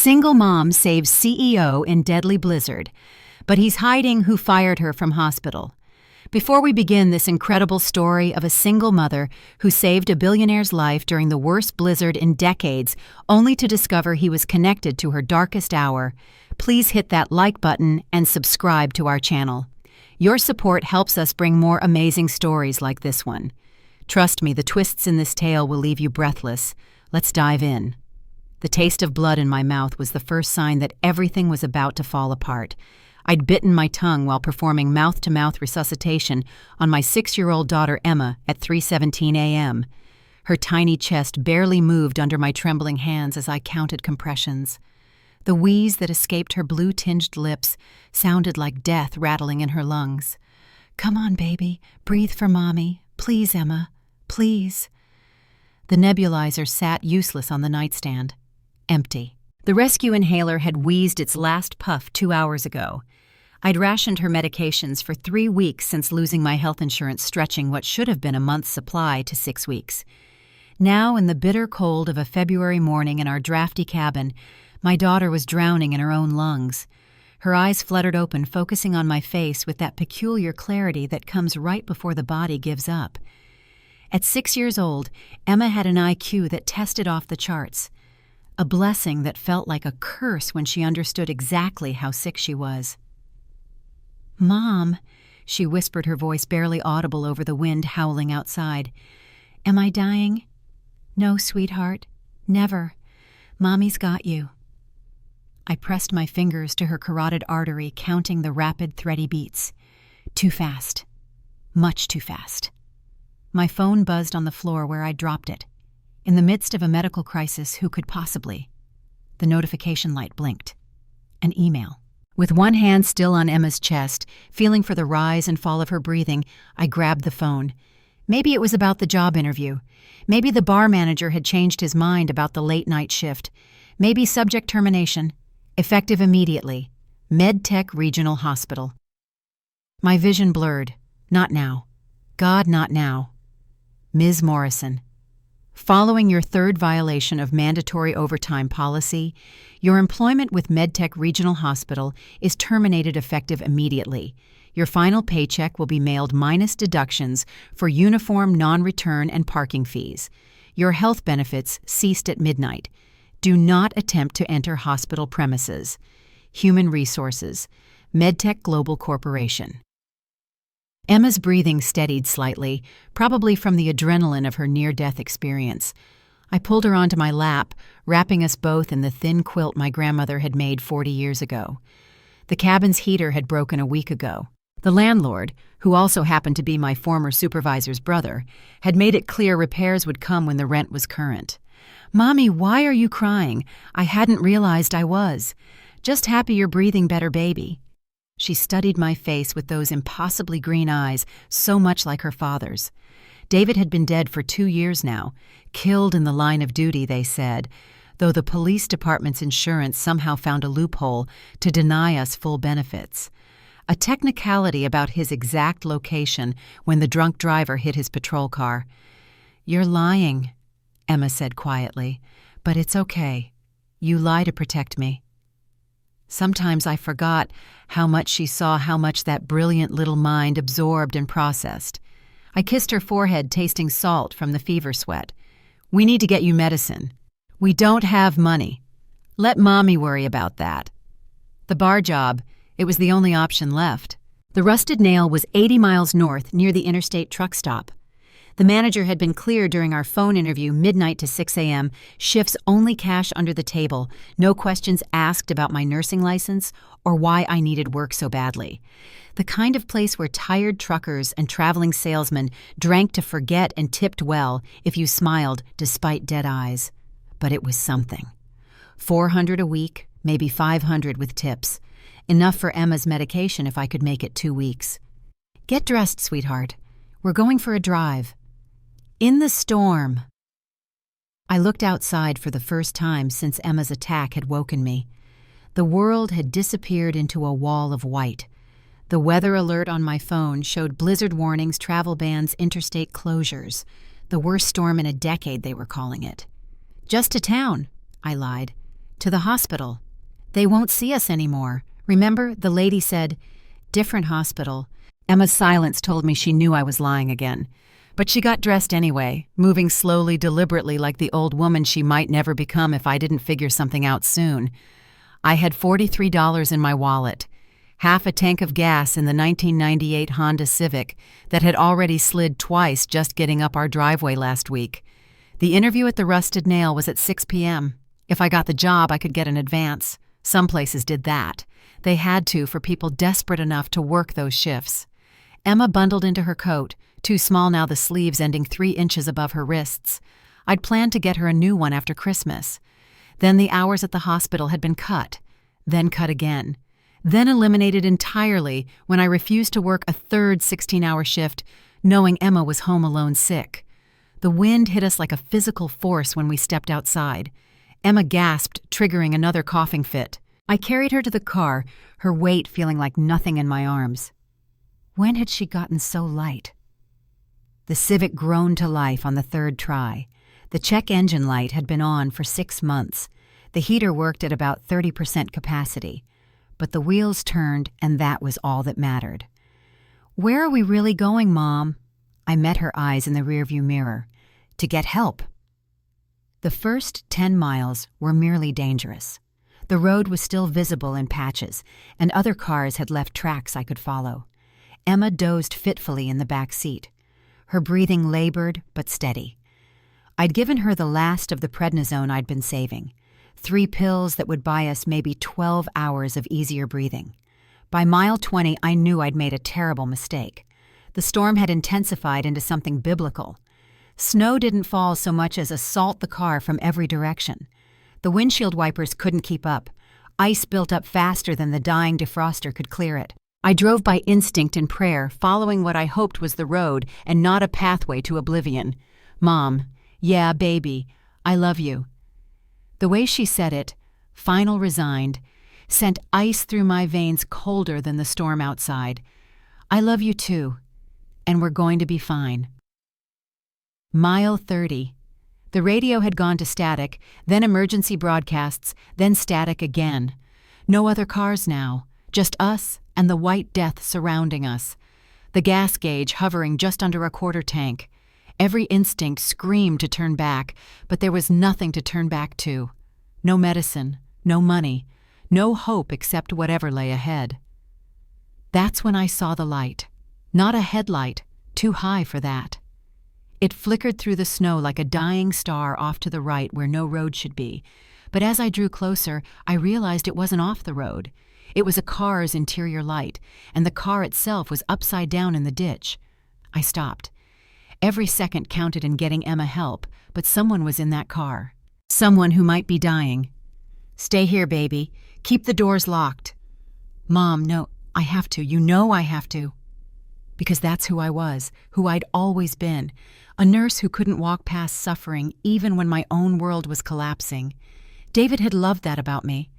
Single mom saves CEO in deadly blizzard, but he's hiding who fired her from hospital. Before we begin this incredible story of a single mother who saved a billionaire's life during the worst blizzard in decades, only to discover he was connected to her darkest hour, please hit that like button and subscribe to our channel. Your support helps us bring more amazing stories like this one. Trust me, the twists in this tale will leave you breathless. Let's dive in. The taste of blood in my mouth was the first sign that everything was about to fall apart. I'd bitten my tongue while performing mouth-to-mouth resuscitation on my 6-year-old daughter Emma at 3:17 a.m. Her tiny chest barely moved under my trembling hands as I counted compressions. The wheeze that escaped her blue-tinged lips sounded like death rattling in her lungs. "Come on, baby. Breathe for Mommy. Please, Emma. Please." The nebulizer sat useless on the nightstand. Empty. The rescue inhaler had wheezed its last puff 2 hours ago. I'd rationed her medications for 3 weeks since losing my health insurance, stretching what should have been a month's supply to 6 weeks. Now, in the bitter cold of a February morning in our drafty cabin, my daughter was drowning in her own lungs. Her eyes fluttered open, focusing on my face with that peculiar clarity that comes right before the body gives up. At 6 years old, Emma had an IQ that tested off the charts. A blessing that felt like a curse when she understood exactly how sick she was. "Mom," she whispered, her voice barely audible over the wind howling outside. "Am I dying?" "No, sweetheart. Never. Mommy's got you." I pressed my fingers to her carotid artery, counting the rapid, thready beats. Too fast. Much too fast. My phone buzzed on the floor where I'd dropped it. In the midst of a medical crisis, who could possibly? The notification light blinked. An email. With one hand still on Emma's chest, feeling for the rise and fall of her breathing, I grabbed the phone. Maybe it was about the job interview. Maybe the bar manager had changed his mind about the late-night shift. Maybe subject termination. Effective immediately. MedTech Regional Hospital. My vision blurred. Not now. God, not now. Ms. Morrison. Following your 3rd violation of mandatory overtime policy, your employment with MedTech Regional Hospital is terminated effective immediately. Your final paycheck will be mailed minus deductions for uniform non-return and parking fees. Your health benefits ceased at midnight. Do not attempt to enter hospital premises. Human Resources, MedTech Global Corporation. Emma's breathing steadied slightly, probably from the adrenaline of her near-death experience. I pulled her onto my lap, wrapping us both in the thin quilt my grandmother had made 40 years ago. The cabin's heater had broken a week ago. The landlord, who also happened to be my former supervisor's brother, had made it clear repairs would come when the rent was current. "Mommy, why are you crying? I hadn't realized I was. Just happy you're breathing better, baby." She studied my face with those impossibly green eyes, so much like her father's. David had been dead for 2 years now, killed in the line of duty, they said, though the police department's insurance somehow found a loophole to deny us full benefits. A technicality about his exact location when the drunk driver hit his patrol car. "You're lying," Emma said quietly, "but it's okay. You lie to protect me." Sometimes I forgot how much she saw, how much that brilliant little mind absorbed and processed. I kissed her forehead, tasting salt from the fever sweat. "We need to get you medicine." "We don't have money." "Let Mommy worry about that." The bar job, it was the only option left. The Rusted Nail was 80 miles north near the interstate truck stop. The manager had been clear during our phone interview, midnight to 6 a.m., shifts only, cash under the table, no questions asked about my nursing license or why I needed work so badly. The kind of place where tired truckers and traveling salesmen drank to forget and tipped well if you smiled despite dead eyes. But it was something. $400 a week, maybe $500 with tips. Enough for Emma's medication if I could make it 2 weeks. "Get dressed, sweetheart. We're going for a drive." In the storm. I looked outside for the first time since Emma's attack had woken me. The world had disappeared into a wall of white. The weather alert on my phone showed blizzard warnings, travel bans, interstate closures. The worst storm in a decade, they were calling it. "Just to town," I lied. To the hospital. They won't see us anymore. Remember, the lady said, different hospital. Emma's silence told me she knew I was lying again. But she got dressed anyway, moving slowly, deliberately like the old woman she might never become if I didn't figure something out soon. I had $43 in my wallet, half a tank of gas in the 1998 Honda Civic that had already slid twice just getting up our driveway last week. The interview at the Rusted Nail was at 6 p.m. If I got the job, I could get an advance. Some places did that. They had to for people desperate enough to work those shifts. Emma bundled into her coat, too small now, the sleeves ending 3 inches above her wrists. I'd planned to get her a new one after Christmas. Then the hours at the hospital had been cut, then cut again, then eliminated entirely when I refused to work a third 16-hour shift, knowing Emma was home alone sick. The wind hit us like a physical force when we stepped outside. Emma gasped, triggering another coughing fit. I carried her to the car, her weight feeling like nothing in my arms. When had she gotten so light? The Civic groaned to life on the third try. The check engine light had been on for 6 months. The heater worked at about 30% capacity. But the wheels turned, and that was all that mattered. Where are we really going, Mom? I met her eyes in the rearview mirror. To get help. The first 10 miles were merely dangerous. The road was still visible in patches, and other cars had left tracks I could follow. Emma dozed fitfully in the back seat. Her breathing labored but steady. I'd given her the last of the prednisone I'd been saving. 3 pills that would buy us maybe 12 hours of easier breathing. By mile 20, I knew I'd made a terrible mistake. The storm had intensified into something biblical. Snow didn't fall so much as assault the car from every direction. The windshield wipers couldn't keep up. Ice built up faster than the dying defroster could clear it. I drove by instinct and prayer, following what I hoped was the road and not a pathway to oblivion. Mom, yeah, baby, I love you. The way she said it, final resigned, sent ice through my veins colder than the storm outside. I love you too, and we're going to be fine. Mile 30. The radio had gone to static, then emergency broadcasts, then static again. No other cars now, just us and the white death surrounding us. The gas gauge hovering just under a quarter tank. Every instinct screamed to turn back, but there was nothing to turn back to. No medicine, no money, no hope except whatever lay ahead. That's when I saw the light. Not a headlight, too high for that. It flickered through the snow like a dying star off to the right where no road should be. But as I drew closer, I realized it wasn't off the road. It was a car's interior light, and the car itself was upside down in the ditch. I stopped. Every second counted in getting Emma help, but someone was in that car. Someone who might be dying. Stay here, baby. Keep the doors locked. Mom, no, I have to. You know I have to. Because that's who I was, who I'd always been. A nurse who couldn't walk past suffering even when my own world was collapsing. David had loved that about me.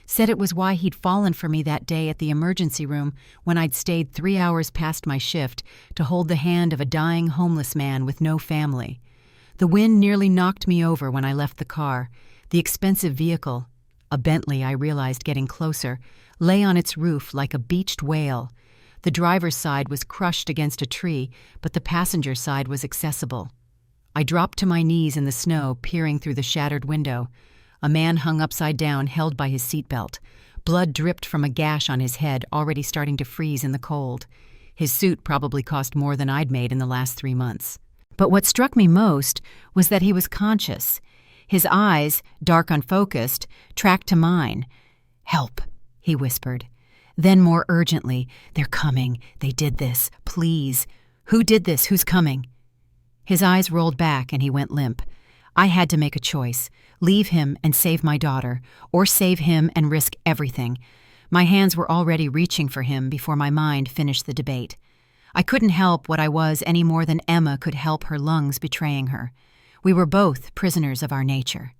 Said it was why he'd fallen for me that day at the emergency room when I'd stayed 3 hours past my shift to hold the hand of a dying homeless man with no family. The wind nearly knocked me over when I left the car. The expensive vehicle, a Bentley I realized getting closer, lay on its roof like a beached whale. The driver's side was crushed against a tree, but the passenger side was accessible. I dropped to my knees in the snow, peering through the shattered window. A man hung upside down, held by his seatbelt. Blood dripped from a gash on his head, already starting to freeze in the cold. His suit probably cost more than I'd made in the last 3 months. But what struck me most was that he was conscious. His eyes, dark unfocused, tracked to mine. "Help," he whispered. Then more urgently, "They're coming. They did this. Please. Who did this? Who's coming?" His eyes rolled back and he went limp. I had to make a choice. Leave him and save my daughter, or save him and risk everything. My hands were already reaching for him before my mind finished the debate. I couldn't help what I was any more than Emma could help her lungs betraying her. We were both prisoners of our nature.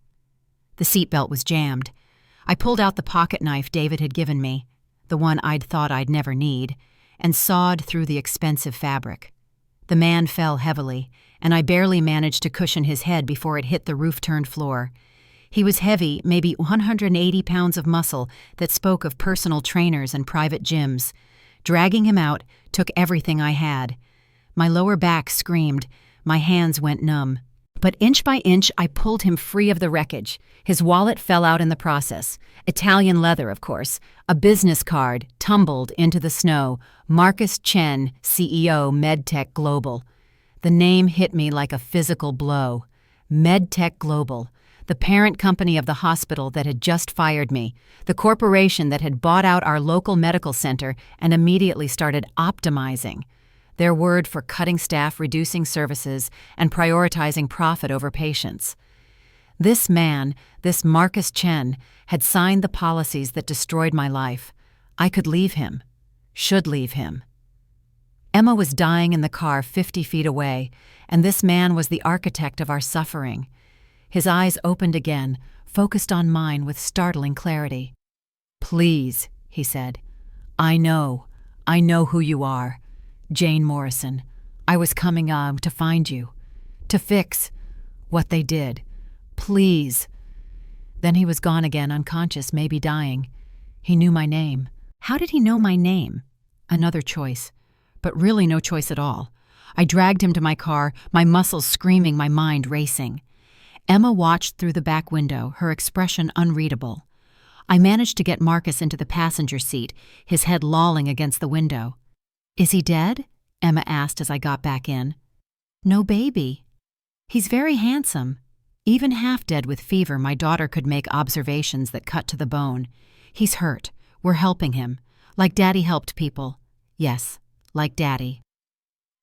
The seatbelt was jammed. I pulled out the pocket knife David had given me, the one I'd thought I'd never need, and sawed through the expensive fabric. The man fell heavily, and I barely managed to cushion his head before it hit the roof-turned floor. He was heavy, maybe 180 pounds of muscle that spoke of personal trainers and private gyms. Dragging him out took everything I had. My lower back screamed. My hands went numb. But inch by inch, I pulled him free of the wreckage. His wallet fell out in the process. Italian leather, of course. A business card tumbled into the snow. Marcus Chen, CEO, MedTech Global. The name hit me like a physical blow. MedTech Global, the parent company of the hospital that had just fired me, the corporation that had bought out our local medical center and immediately started optimizing. Their word for cutting staff, reducing services, and prioritizing profit over patients. This man, this Marcus Chen, had signed the policies that destroyed my life. I could leave him. Should leave him. Emma was dying in the car 50 feet away, and this man was the architect of our suffering. His eyes opened again, focused on mine with startling clarity. "Please," he said. I know who you are. Jane Morrison. I was coming to find you. To fix what they did. Please." Then he was gone again, unconscious, maybe dying. He knew my name. How did he know my name? Another choice. But really no choice at all. I dragged him to my car, my muscles screaming, my mind racing. Emma watched through the back window, her expression unreadable. I managed to get Marcus into the passenger seat, his head lolling against the window. "Is he dead?" Emma asked as I got back in. "No baby. He's very handsome. Even half dead with fever, my daughter could make observations that cut to the bone. He's hurt. We're helping him. Like Daddy helped people. Yes, like Daddy."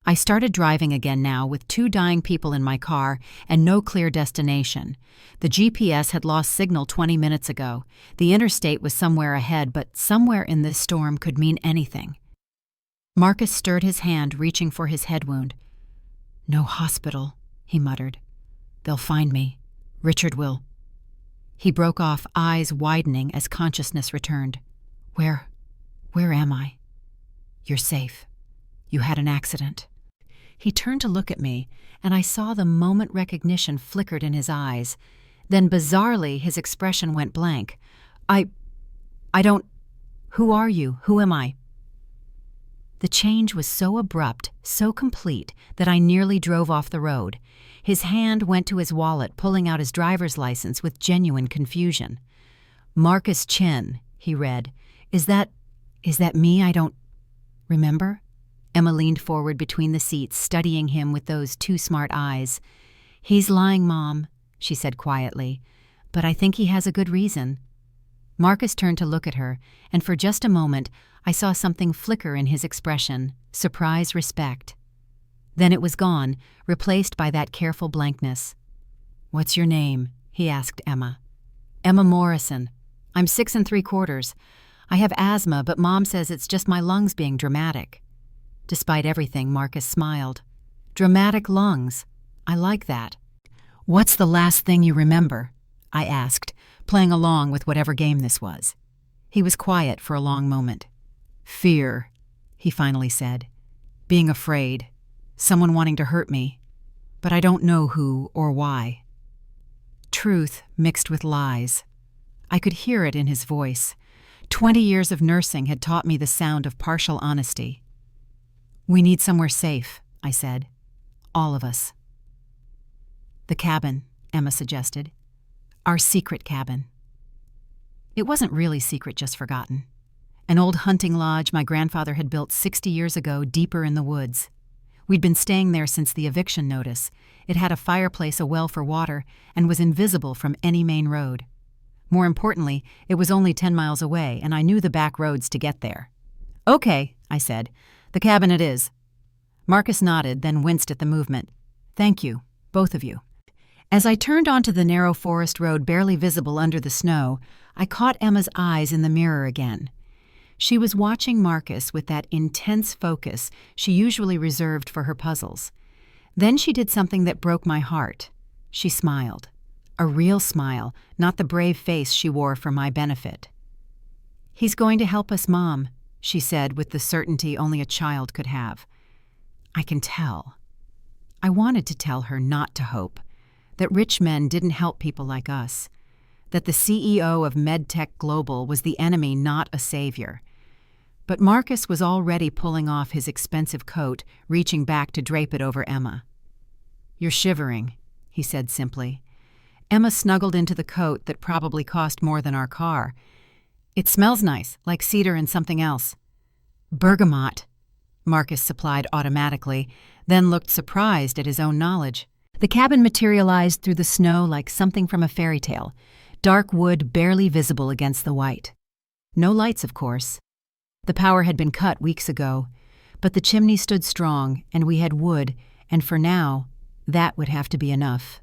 I started driving again now with 2 dying people in my car and no clear destination. The GPS had lost signal 20 minutes ago. The interstate was somewhere ahead, but somewhere in this storm could mean anything. Marcus stirred his hand, reaching for his head wound. "No hospital," he muttered. "They'll find me. Richard will." He broke off, eyes widening as consciousness returned. Where am I?" "You're safe. You had an accident." He turned to look at me, and I saw the moment recognition flickered in his eyes. Then bizarrely, his expression went blank. I don't... Who are you? Who am I?" The change was so abrupt, so complete, that I nearly drove off the road. His hand went to his wallet, pulling out his driver's license with genuine confusion. "Marcus Chen," he read. Is that me? I don't... Remember?" Emma leaned forward between the seats, studying him with those 2 smart eyes. "He's lying, Mom," she said quietly, "but I think he has a good reason." Marcus turned to look at her, and for just a moment I saw something flicker in his expression, surprise, respect. Then it was gone, replaced by that careful blankness. "What's your name?" he asked Emma. "Emma Morrison. I'm 6 3/4. I have asthma, but Mom says it's just my lungs being dramatic." Despite everything, Marcus smiled. "Dramatic lungs. I like that." "What's the last thing you remember?" I asked, playing along with whatever game this was. He was quiet for a long moment. "Fear," he finally said. "Being afraid. Someone wanting to hurt me. But I don't know who or why." Truth mixed with lies. I could hear it in his voice. 20 years of nursing had taught me the sound of partial honesty. "We need somewhere safe," I said. "All of us." "The cabin," Emma suggested. "Our secret cabin." It wasn't really secret, just forgotten. An old hunting lodge my grandfather had built 60 years ago deeper in the woods. We'd been staying there since the eviction notice. It had a fireplace, a well for water, and was invisible from any main road. More importantly, it was only 10 miles away, and I knew the back roads to get there. "Okay," I said. "The cabin it is." Marcus nodded, then winced at the movement. "Thank you, both of you." As I turned onto the narrow forest road barely visible under the snow, I caught Emma's eyes in the mirror again. She was watching Marcus with that intense focus she usually reserved for her puzzles. Then she did something that broke my heart. She smiled. A real smile, not the brave face she wore for my benefit. "He's going to help us, Mom," she said with the certainty only a child could have. I can tell. I wanted to tell her not to hope, that rich men didn't help people like us. that the CEO of MedTech Global was the enemy, not a savior. But Marcus was already pulling off his expensive coat, reaching back to drape it over Emma. "You're shivering," he said simply. Emma snuggled into the coat that probably cost more than our car. "It smells nice, like cedar and something else." "Bergamot," Marcus supplied automatically, then looked surprised at his own knowledge. The cabin materialized through the snow like something from a fairy tale, dark wood barely visible against the white. No lights, of course. The power had been cut weeks ago, but the chimney stood strong, and we had wood, and for now, that would have to be enough.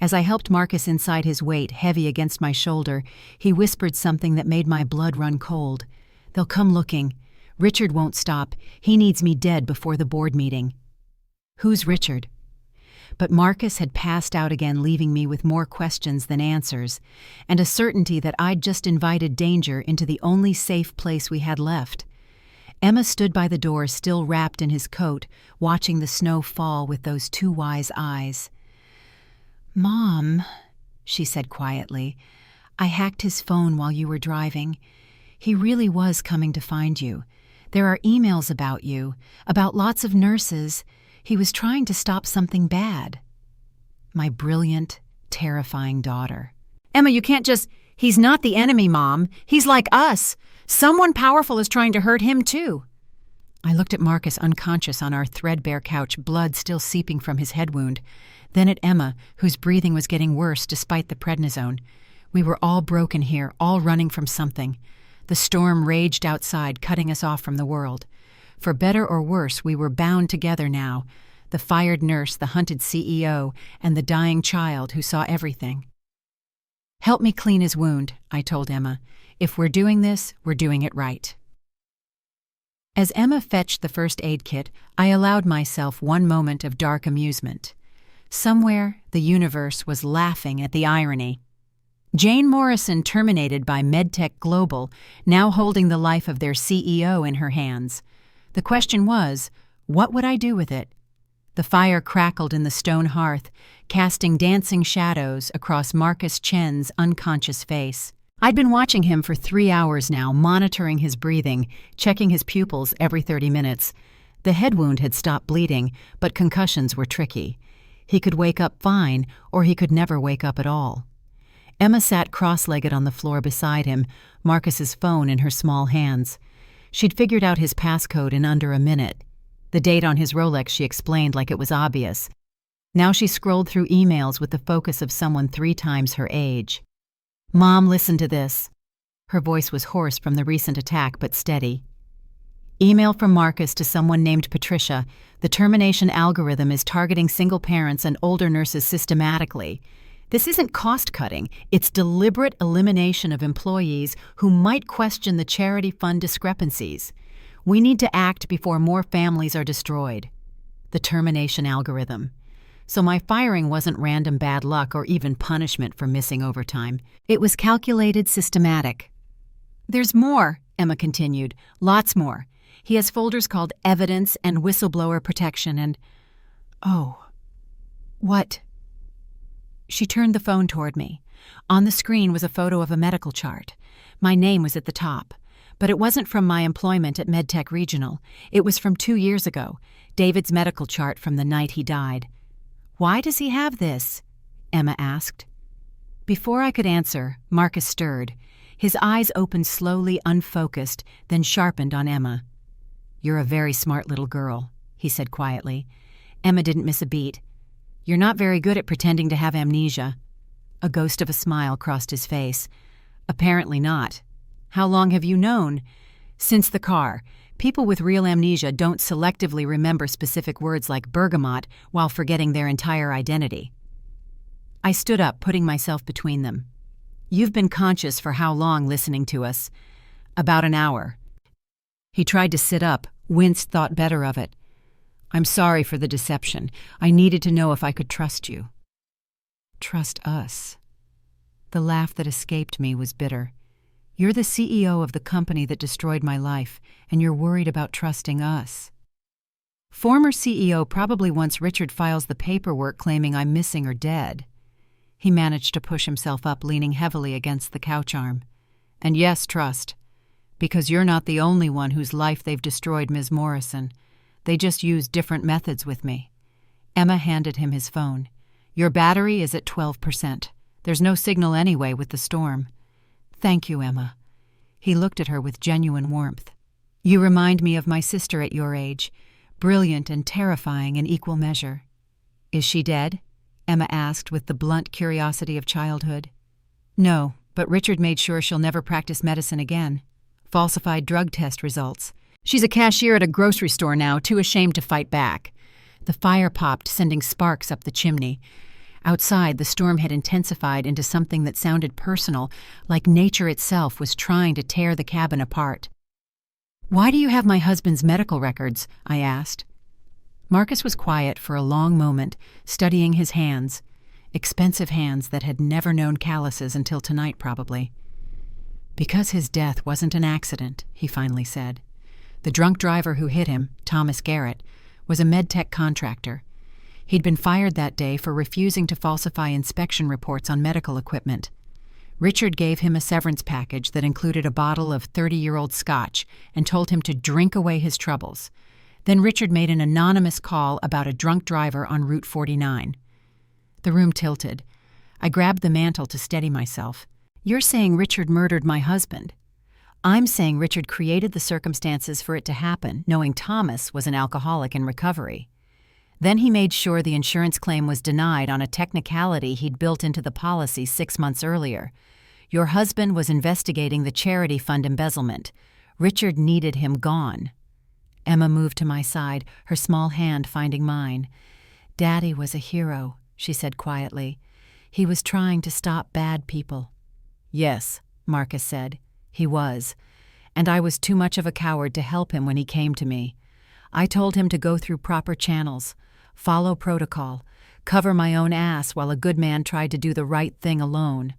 As I helped Marcus inside his weight heavy against my shoulder, he whispered something that made my blood run cold. "They'll come looking. Richard won't stop. He needs me dead before the board meeting." "Who's Richard?" But Marcus had passed out again, leaving me with more questions than answers, and a certainty that I'd just invited danger into the only safe place we had left. Emma stood by the door, still wrapped in his coat, watching the snow fall with those two wise eyes. "Mom," she said quietly, "I hacked his phone while you were driving. He really was coming to find you. There are emails about you, about lots of nurses. He was trying to stop something bad." My brilliant, terrifying daughter. "Emma, you can't just— He's not the enemy, Mom. He's like us. Someone powerful is trying to hurt him, too." I looked at Marcus unconscious on our threadbare couch, blood still seeping from his head wound. Then at Emma, whose breathing was getting worse despite the prednisone. We were all broken here, all running from something. The storm raged outside, cutting us off from the world. For better or worse, we were bound together now, the fired nurse, the hunted CEO, and the dying child who saw everything. "Help me clean his wound," I told Emma. "If we're doing this, we're doing it right." As Emma fetched the first aid kit, I allowed myself one moment of dark amusement. Somewhere, the universe was laughing at the irony. Jane Morrison terminated by MedTech Global, now holding the life of their CEO in her hands. The question was, what would I do with it? The fire crackled in the stone hearth, casting dancing shadows across Marcus Chen's unconscious face. I'd been watching him for 3 hours now, monitoring his breathing, checking his pupils every 30 minutes. The head wound had stopped bleeding, but concussions were tricky. He could wake up fine, or he could never wake up at all. Emma sat cross-legged on the floor beside him, Marcus's phone in her small hands. She'd figured out his passcode in under a minute. The date on his Rolex she explained like it was obvious. Now she scrolled through emails with the focus of someone 3 times her age. "Mom, listen to this." Her voice was hoarse from the recent attack, but steady. "Email from Marcus to someone named Patricia. The termination algorithm is targeting single parents and older nurses systematically. This isn't cost-cutting, it's deliberate elimination of employees who might question the charity fund discrepancies. We need to act before more families are destroyed." The termination algorithm. So my firing wasn't random bad luck or even punishment for missing overtime. It was calculated, systematic. "There's more," Emma continued. "Lots more. He has folders called Evidence and Whistleblower Protection and— Oh. What?" She turned the phone toward me. On the screen was a photo of a medical chart. My name was at the top. But it wasn't from my employment at MedTech Regional. It was from 2 years ago, David's medical chart from the night he died. "Why does he have this?" Emma asked. Before I could answer, Marcus stirred. His eyes opened slowly, unfocused, then sharpened on Emma. "You're a very smart little girl," he said quietly. Emma didn't miss a beat. "You're not very good at pretending to have amnesia." A ghost of a smile crossed his face. "Apparently not. How long have you known?" "Since the car. People with real amnesia don't selectively remember specific words like bergamot while forgetting their entire identity." I stood up, putting myself between them. "You've been conscious for how long listening to us?" "About an hour." He tried to sit up, winced, thought better of it. "I'm sorry for the deception. I needed to know if I could trust you." "Trust us?" The laugh that escaped me was bitter. "You're the CEO of the company that destroyed my life, and you're worried about trusting us." Former CEO probably once Richard files the paperwork claiming I'm missing or dead. He managed to push himself up, leaning heavily against the couch arm. "And yes, trust. Because you're not the only one whose life they've destroyed, Ms. Morrison. They just used different methods with me." Emma handed him his phone. "Your battery is at 12%. There's no signal anyway with the storm." "Thank you, Emma." He looked at her with genuine warmth. "You remind me of my sister at your age, brilliant and terrifying in equal measure." "Is she dead?" Emma asked with the blunt curiosity of childhood. "No, but Richard made sure she'll never practice medicine again. Falsified drug test results. She's a cashier at a grocery store now, too ashamed to fight back." The fire popped, sending sparks up the chimney. Outside, the storm had intensified into something that sounded personal, like nature itself was trying to tear the cabin apart. "Why do you have my husband's medical records?" I asked. Marcus was quiet for a long moment, studying his hands. Expensive hands that had never known calluses until tonight, probably. "Because his death wasn't an accident," he finally said. "The drunk driver who hit him, Thomas Garrett, was a medtech contractor. He'd been fired that day for refusing to falsify inspection reports on medical equipment. Richard gave him a severance package that included a bottle of 30-year-old scotch and told him to drink away his troubles. Then Richard made an anonymous call about a drunk driver on Route 49. The room tilted. I grabbed the mantel to steady myself. "You're saying Richard murdered my husband." "I'm saying Richard created the circumstances for it to happen, knowing Thomas was an alcoholic in recovery. Then he made sure the insurance claim was denied on a technicality he'd built into the policy 6 months earlier. Your husband was investigating the charity fund embezzlement. Richard needed him gone." Emma moved to my side, her small hand finding mine. "Daddy was a hero," she said quietly. "He was trying to stop bad people." "Yes," Marcus said. "He was. And I was too much of a coward to help him when he came to me. I told him to go through proper channels, follow protocol, cover my own ass while a good man tried to do the right thing alone.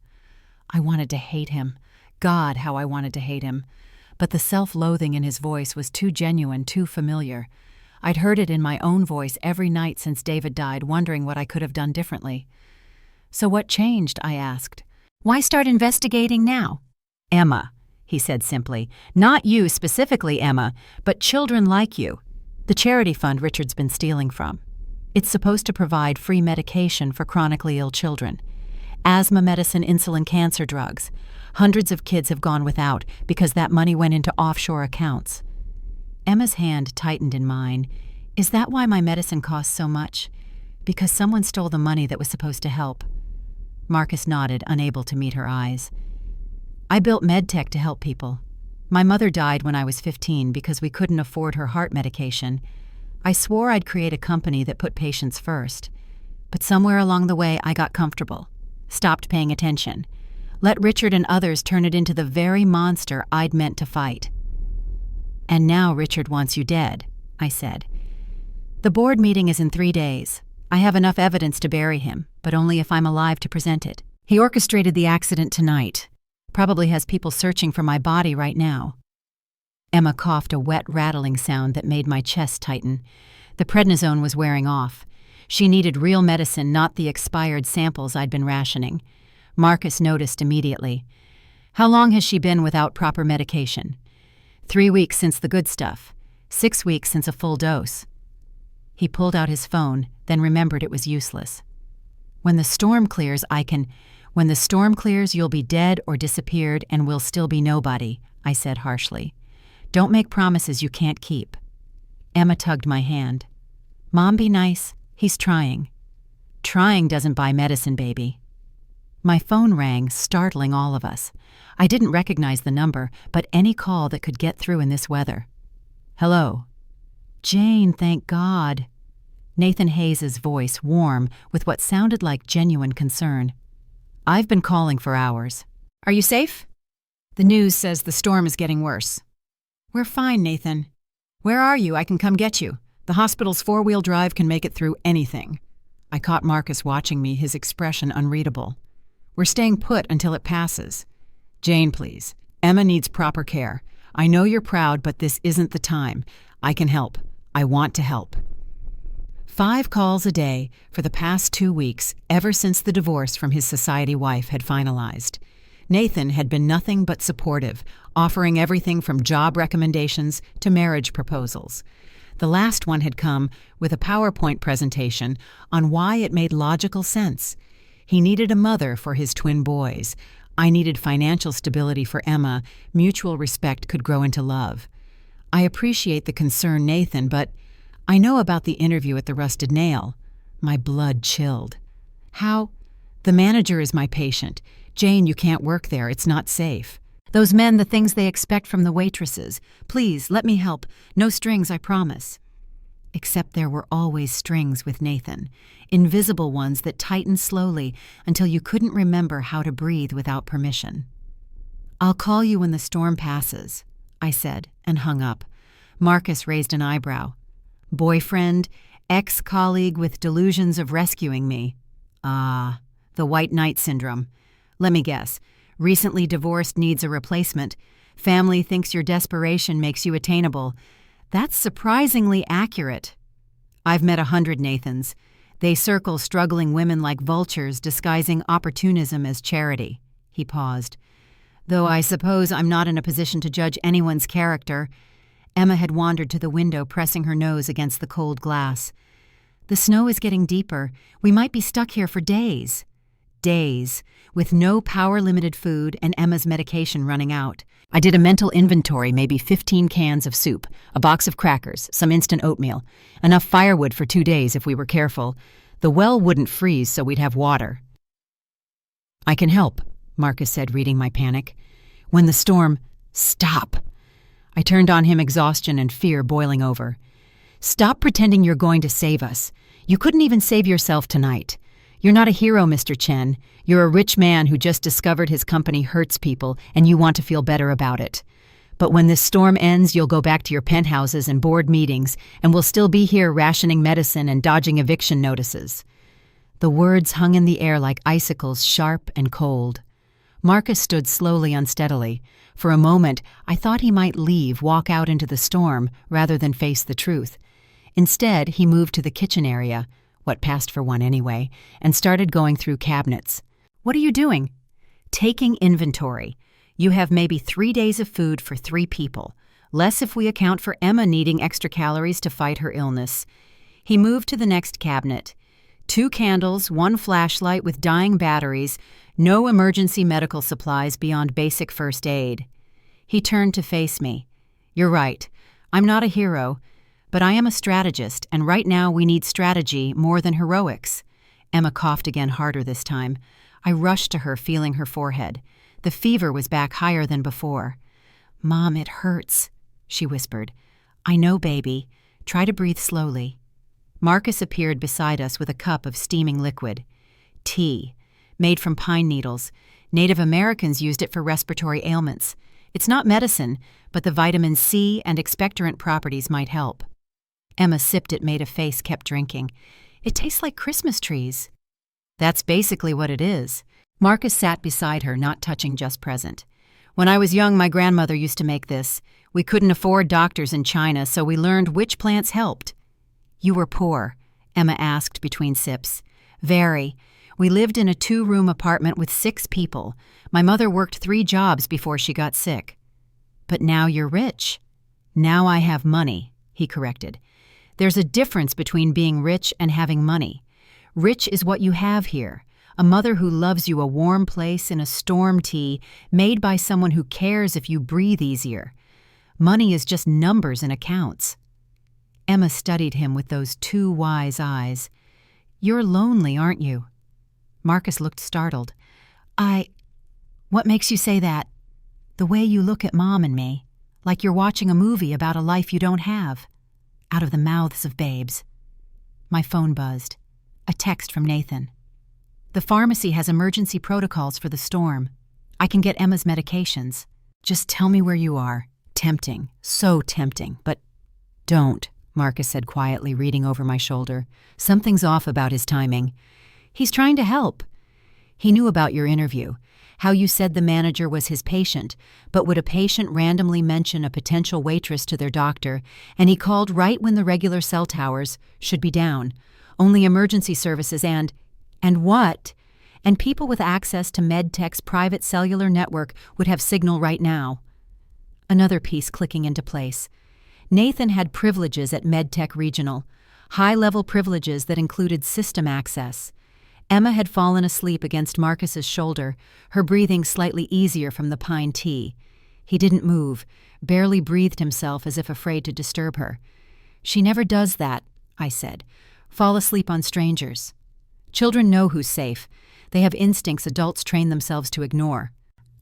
I wanted to hate him. God, how I wanted to hate him. But the self-loathing in his voice was too genuine, too familiar. I'd heard it in my own voice every night since David died, wondering what I could have done differently. "So what changed?" I asked. "Why start investigating now?" "Emma," he said simply. "Not you specifically, Emma, but children like you. The charity fund Richard's been stealing from. It's supposed to provide free medication for chronically ill children. Asthma medicine, insulin, cancer drugs. Hundreds of kids have gone without because that money went into offshore accounts." Emma's hand tightened in mine. "Is that why my medicine costs so much? Because someone stole the money that was supposed to help?" Marcus nodded, unable to meet her eyes. "I built MedTech to help people. My mother died when I was 15 because we couldn't afford her heart medication. I swore I'd create a company that put patients first. But somewhere along the way I got comfortable, stopped paying attention, let Richard and others turn it into the very monster I'd meant to fight." "And now Richard wants you dead," I said. "The board meeting is in 3 days. I have enough evidence to bury him, but only if I'm alive to present it. He orchestrated the accident tonight. Probably has people searching for my body right now." Emma coughed a wet, rattling sound that made my chest tighten. The prednisone was wearing off. She needed real medicine, not the expired samples I'd been rationing. Marcus noticed immediately. "How long has she been without proper medication?" 3 weeks since the good stuff. 6 weeks since a full dose." He pulled out his phone, then remembered it was useless. When the storm clears, you'll be dead or disappeared and we'll still be nobody," I said harshly. "Don't make promises you can't keep." Emma tugged my hand. "Mom, be nice. He's trying." "Trying doesn't buy medicine, baby." My phone rang, startling all of us. I didn't recognize the number, but any call that could get through in this weather. "Hello." "Jane, thank God." Nathan Hayes's voice warm with what sounded like genuine concern. "I've been calling for hours." "Are you safe?" "The news says the storm is getting worse." "We're fine, Nathan." "Where are you? I can come get you. The hospital's 4-wheel drive can make it through anything." I caught Marcus watching me, his expression unreadable. "We're staying put until it passes." "Jane, please. Emma needs proper care. I know you're proud, but this isn't the time. I can help. I want to help." 5 calls a day for the past 2 weeks, ever since the divorce from his society wife had finalized. Nathan had been nothing but supportive, offering everything from job recommendations to marriage proposals. The last one had come with a PowerPoint presentation on why it made logical sense. He needed a mother for his twin boys. I needed financial stability for Emma. Mutual respect could grow into love. I appreciate the concern, Nathan, but I know about the interview at the Rusted Nail. My blood chilled. How? The manager is my patient. Jane, you can't work there. It's not safe. Those men, the things they expect from the waitresses. Please, let me help. No strings, I promise. Except there were always strings with Nathan, invisible ones that tightened slowly until you couldn't remember how to breathe without permission. I'll call you when the storm passes, I said, and hung up. Marcus raised an eyebrow. Boyfriend, ex-colleague with delusions of rescuing me. Ah, the white knight syndrome. Let me guess. Recently divorced, needs a replacement. Family thinks your desperation makes you attainable. That's surprisingly accurate. I've met 100 Nathans. They circle struggling women like vultures, disguising opportunism as charity. He paused. Though I suppose I'm not in a position to judge anyone's character. Emma had wandered to the window, pressing her nose against the cold glass. The snow is getting deeper. We might be stuck here for days. Days, with no power-limited food and Emma's medication running out. I did a mental inventory, maybe 15 cans of soup, a box of crackers, some instant oatmeal, enough firewood for 2 days if we were careful. The well wouldn't freeze, so we'd have water. I can help, Marcus said, reading my panic. When the storm... Stop! I turned on him, exhaustion and fear boiling over. Stop pretending you're going to save us. You couldn't even save yourself tonight. You're not a hero, Mr. Chen. You're a rich man who just discovered his company hurts people and you want to feel better about it. But when this storm ends, you'll go back to your penthouses and board meetings, and we'll still be here rationing medicine and dodging eviction notices. The words hung in the air like icicles, sharp and cold. Marcus stood slowly, unsteadily. For a moment, I thought he might leave, walk out into the storm, rather than face the truth. Instead, he moved to the kitchen area, what passed for one anyway, and started going through cabinets. What are you doing? Taking inventory. You have maybe 3 days of food for 3 people, less if we account for Emma needing extra calories to fight her illness. He moved to the next cabinet. 2 candles, 1 flashlight with dying batteries, no emergency medical supplies beyond basic first aid. He turned to face me. You're right. I'm not a hero, but I am a strategist, and right now we need strategy more than heroics. Emma coughed again, harder this time. I rushed to her, feeling her forehead. The fever was back higher than before. Mom, it hurts, she whispered. I know, baby. Try to breathe slowly. Marcus appeared beside us with a cup of steaming liquid. Tea, made from pine needles. Native Americans used it for respiratory ailments. It's not medicine, but the vitamin C and expectorant properties might help. Emma sipped it, made a face, kept drinking. It tastes like Christmas trees. That's basically what it is. Marcus sat beside her, not touching Just Present. When I was young, my grandmother used to make this. We couldn't afford doctors in China, so we learned which plants helped. You were poor, Emma asked between sips. Very. We lived in a 2-room apartment with 6 people. My mother worked 3 jobs before she got sick. But now you're rich. Now I have money, he corrected. There's a difference between being rich and having money. Rich is what you have here. A mother who loves you, a warm place in a storm tea made by someone who cares if you breathe easier. Money is just numbers and accounts. Emma studied him with those 2 wise eyes. You're lonely, aren't you? Marcus looked startled. What makes you say that? The way you look at Mom and me, like you're watching a movie about a life you don't have. Out of the mouths of babes. My phone buzzed. A text from Nathan. The pharmacy has emergency protocols for the storm. I can get Emma's medications. Just tell me where you are. Tempting. So tempting. But don't, Marcus said quietly, reading over my shoulder. Something's off about his timing. He's trying to help. He knew about your interview. how you said the manager was his patient, but would a patient randomly mention a potential waitress to their doctor, and he called right when the regular cell towers should be down, only emergency services and what? And people with access to MedTech's private cellular network would have signal right now. Another piece clicking into place. Nathan had privileges at MedTech Regional, high-level privileges that included system access. Emma had fallen asleep against Marcus's shoulder, her breathing slightly easier from the pine tea. He didn't move, barely breathed himself as if afraid to disturb her. "She never does that," I said. "Fall asleep on strangers. Children know who's safe. They have instincts adults train themselves to ignore."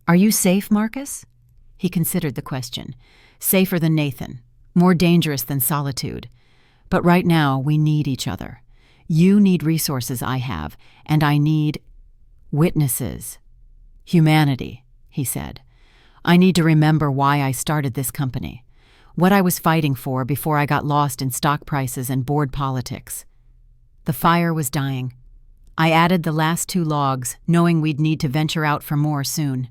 "Are you safe, Marcus?" He considered the question. "Safer than Nathan. More dangerous than solitude. But right now, we need each other. You need resources I have, and I need witnesses. Humanity," he said. "I need to remember why I started this company, what I was fighting for before I got lost in stock prices and board politics." The fire was dying. I added the last 2 logs, knowing we'd need to venture out for more soon.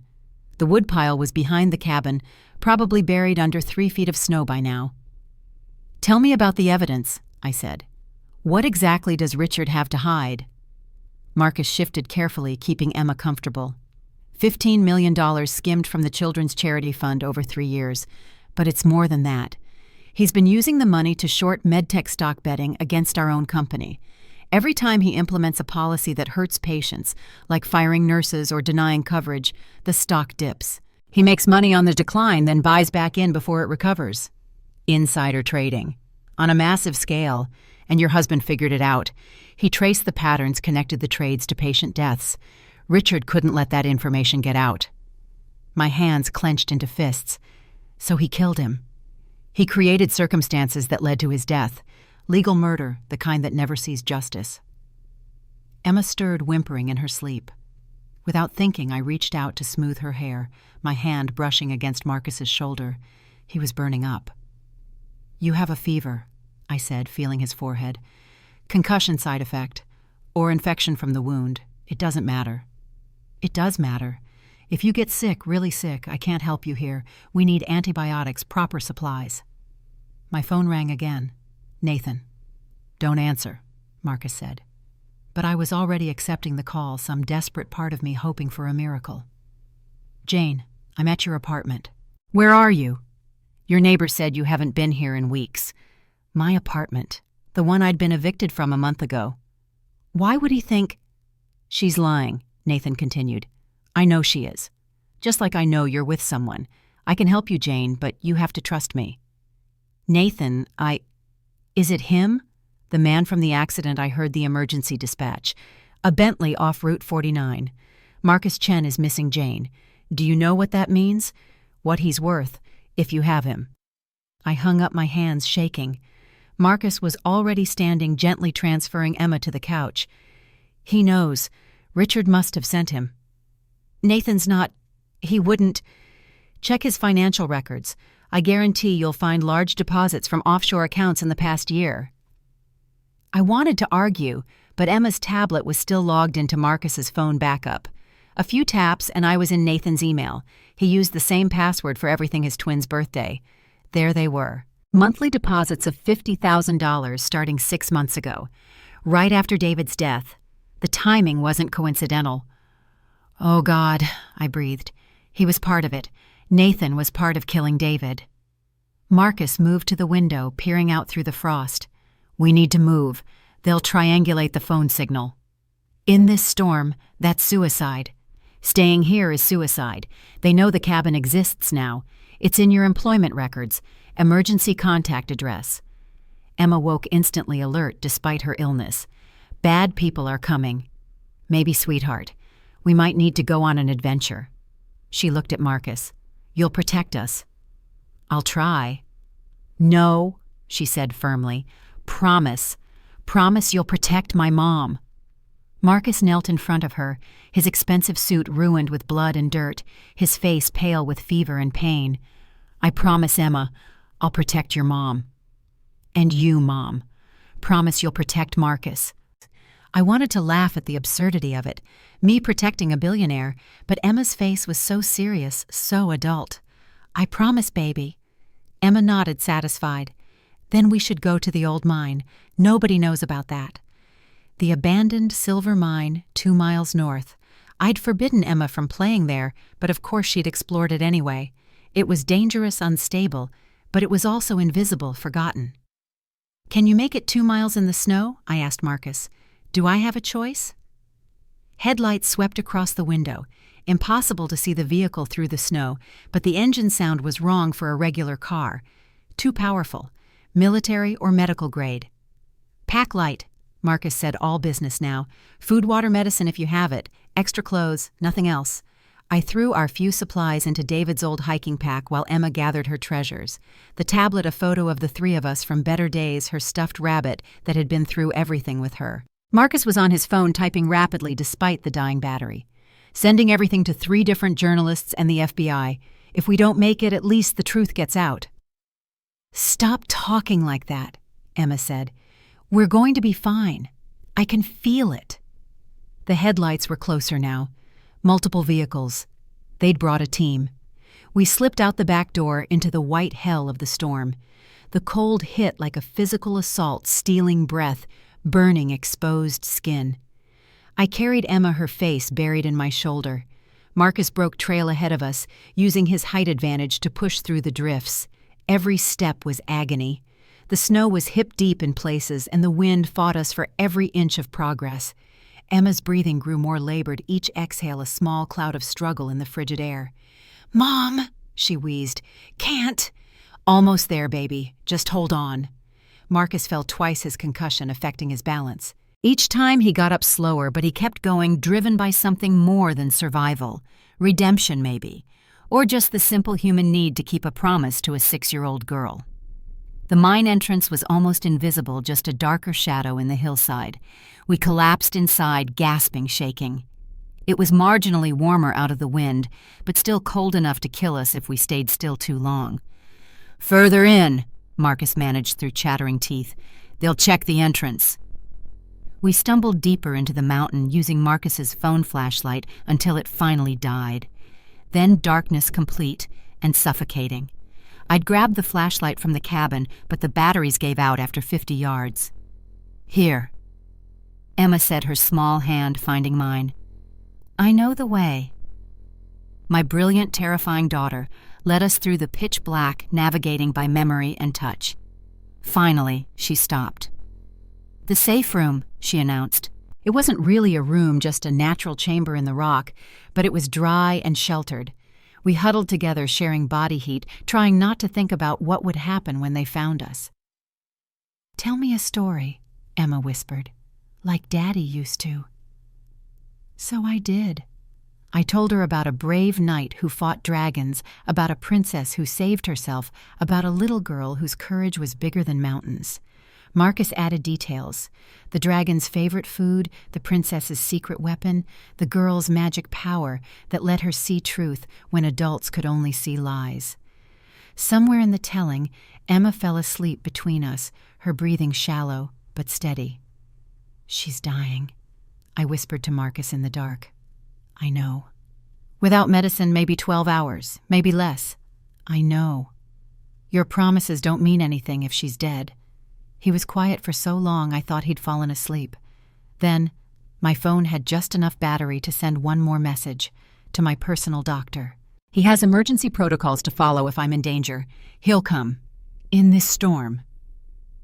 The woodpile was behind the cabin, probably buried under 3 feet of snow by now. "Tell me about the evidence," I said. "What exactly does Richard have to hide?" Marcus shifted carefully, keeping Emma comfortable. $15 million skimmed from the Children's Charity Fund over 3 years, but it's more than that. He's been using the money to short MedTech stock betting against our own company. Every time he implements a policy that hurts patients, like firing nurses or denying coverage, the stock dips. He makes money on the decline, then buys back in before it recovers. Insider trading. On a massive scale, and your husband figured it out. He traced the patterns, connected the trades to patient deaths. Richard couldn't let that information get out. My hands clenched into fists. So he killed him. He created circumstances that led to his death. Legal murder, the kind that never sees justice. Emma stirred, whimpering in her sleep. Without thinking, I reached out to smooth her hair, my hand brushing against Marcus's shoulder. He was burning up. "You have a fever," I said, feeling his forehead. "Concussion side effect, or infection from the wound. It doesn't matter." "It does matter. If you get sick, really sick, I can't help you here. We need antibiotics, proper supplies." My phone rang again. "Nathan." "Don't answer," Marcus said. But I was already accepting the call, some desperate part of me hoping for a miracle. "Jane, I'm at your apartment." "Where are you?" "Your neighbor said you haven't been here in weeks." My apartment, the one I'd been evicted from a month ago. Why would he think? "She's lying," Nathan continued. "I know she is. Just like I know you're with someone. I can help you, Jane, but you have to trust me." "Nathan, Is it him?" The man from the accident I heard the emergency dispatch. "A Bentley off Route 49. Marcus Chen is missing Jane. Do you know what that means? What he's worth, if you have him." I hung up my hands, shaking. Marcus was already standing, gently transferring Emma to the couch. "He knows. Richard must have sent him." "Nathan's not. He wouldn't. Check his financial records. I guarantee you'll find large deposits from offshore accounts in the past year." I wanted to argue, but Emma's tablet was still logged into Marcus's phone backup. A few taps and I was in Nathan's email. He used the same password for everything his twin's birthday. There they were. Monthly deposits of $50,000 starting 6 months ago, right after David's death. The timing wasn't coincidental. "Oh God," I breathed. He was part of it. Nathan was part of killing David. Marcus moved to the window, peering out through the frost. "We need to move. They'll triangulate the phone signal." "In this storm, that's suicide. Staying here is suicide. They know the cabin exists now. It's in your employment records. Emergency contact address." Emma woke instantly alert despite her illness. "Bad people are coming." "Maybe, sweetheart. We might need to go on an adventure." She looked at Marcus. "You'll protect us." "I'll try." "No," she said firmly. "Promise. Promise you'll protect my mom." Marcus knelt in front of her, his expensive suit ruined with blood and dirt, his face pale with fever and pain. "I promise, Emma, I'll protect your mom." "And you, Mom. Promise you'll protect Marcus." I wanted to laugh at the absurdity of it, me protecting a billionaire, but Emma's face was so serious, so adult. "I promise, baby." Emma nodded, satisfied. "Then we should go to the old mine. Nobody knows about that." The abandoned silver mine, 2 miles north. I'd forbidden Emma from playing there, but of course she'd explored it anyway. It was dangerous, unstable, but it was also invisible, forgotten. "Can you make it 2 miles in the snow?" I asked Marcus. "Do I have a choice?" Headlights swept across the window. Impossible to see the vehicle through the snow, but the engine sound was wrong for a regular car. Too powerful. Military or medical grade. "Pack light," Marcus said, all business now. "Food, water, medicine if you have it. Extra clothes, nothing else." I threw our few supplies into David's old hiking pack while Emma gathered her treasures. The tablet, a photo of the 3 of us from better days, her stuffed rabbit that had been through everything with her. Marcus was on his phone typing rapidly despite the dying battery. "Sending everything to 3 different journalists and the FBI. If we don't make it, at least the truth gets out." "Stop talking like that," Emma said. "We're going to be fine. I can feel it." The headlights were closer now. Multiple vehicles. They'd brought a team. We slipped out the back door into the white hell of the storm. The cold hit like a physical assault, stealing breath, burning exposed skin. I carried Emma, her face buried in my shoulder. Marcus broke trail ahead of us, using his height advantage to push through the drifts. Every step was agony. The snow was hip-deep in places, and the wind fought us for every inch of progress. Emma's breathing grew more labored, each exhale a small cloud of struggle in the frigid air. "Mom," she wheezed. "Can't." "Almost there, baby. Just hold on." Marcus felt twice his concussion, affecting his balance. Each time he got up slower, but he kept going, driven by something more than survival. Redemption, maybe. Or just the simple human need to keep a promise to a 6-year-old girl. The mine entrance was almost invisible, just a darker shadow in the hillside. We collapsed inside, gasping, shaking. It was marginally warmer out of the wind, but still cold enough to kill us if we stayed still too long. "Further in," Marcus managed through chattering teeth. "They'll check the entrance." We stumbled deeper into the mountain, using Marcus's phone flashlight until it finally died. Then darkness complete and suffocating. I'd grabbed the flashlight from the cabin, but the batteries gave out after 50 yards. "Here," Emma said, her small hand finding mine. "I know the way." My brilliant, terrifying daughter led us through the pitch black, navigating by memory and touch. Finally, she stopped. "The safe room," she announced. It wasn't really a room, just a natural chamber in the rock, but it was dry and sheltered. We huddled together, sharing body heat, trying not to think about what would happen when they found us. "Tell me a story," Emma whispered, "like Daddy used to." So I did. I told her about a brave knight who fought dragons, about a princess who saved herself, about a little girl whose courage was bigger than mountains. Marcus added details: the dragon's favorite food, the princess's secret weapon, the girl's magic power that let her see truth when adults could only see lies. Somewhere in the telling, Emma fell asleep between us, her breathing shallow but steady. "She's dying," I whispered to Marcus in the dark. "I know. Without medicine, maybe 12 hours, maybe less." "I know. Your promises don't mean anything if she's dead." He was quiet for so long I thought he'd fallen asleep. Then, my phone had just enough battery to send one more message, to my personal doctor. "He has emergency protocols to follow if I'm in danger. He'll come. In this storm.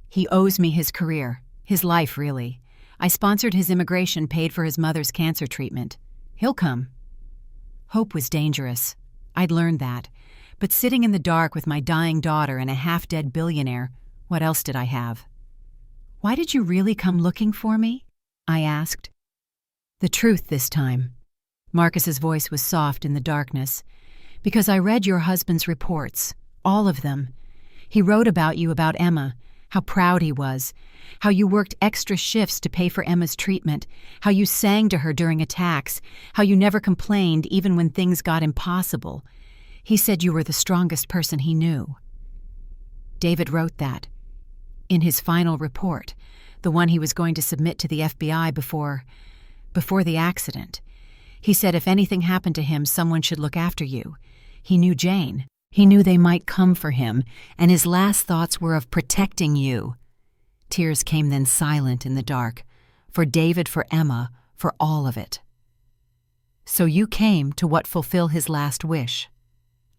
He owes me his career, his life, really. I sponsored his immigration, paid for his mother's cancer treatment. He'll come." Hope was dangerous. I'd learned that. But sitting in the dark with my dying daughter and a half-dead billionaire, what else did I have? "Why did you really come looking for me?" I asked. The truth this time. Marcus's voice was soft in the darkness. "Because I read your husband's reports, all of them. He wrote about you, about Emma, how proud he was, how you worked extra shifts to pay for Emma's treatment, how you sang to her during attacks, how you never complained even when things got impossible. He said you were the strongest person he knew." David wrote that. In his final report, the one he was going to submit to the FBI before the accident. He said if anything happened to him, someone should look after you. He knew Jane. He knew they might come for him, and his last thoughts were of protecting you. Tears came then silent in the dark. For David, for Emma, for all of it. So you came to what fulfill his last wish.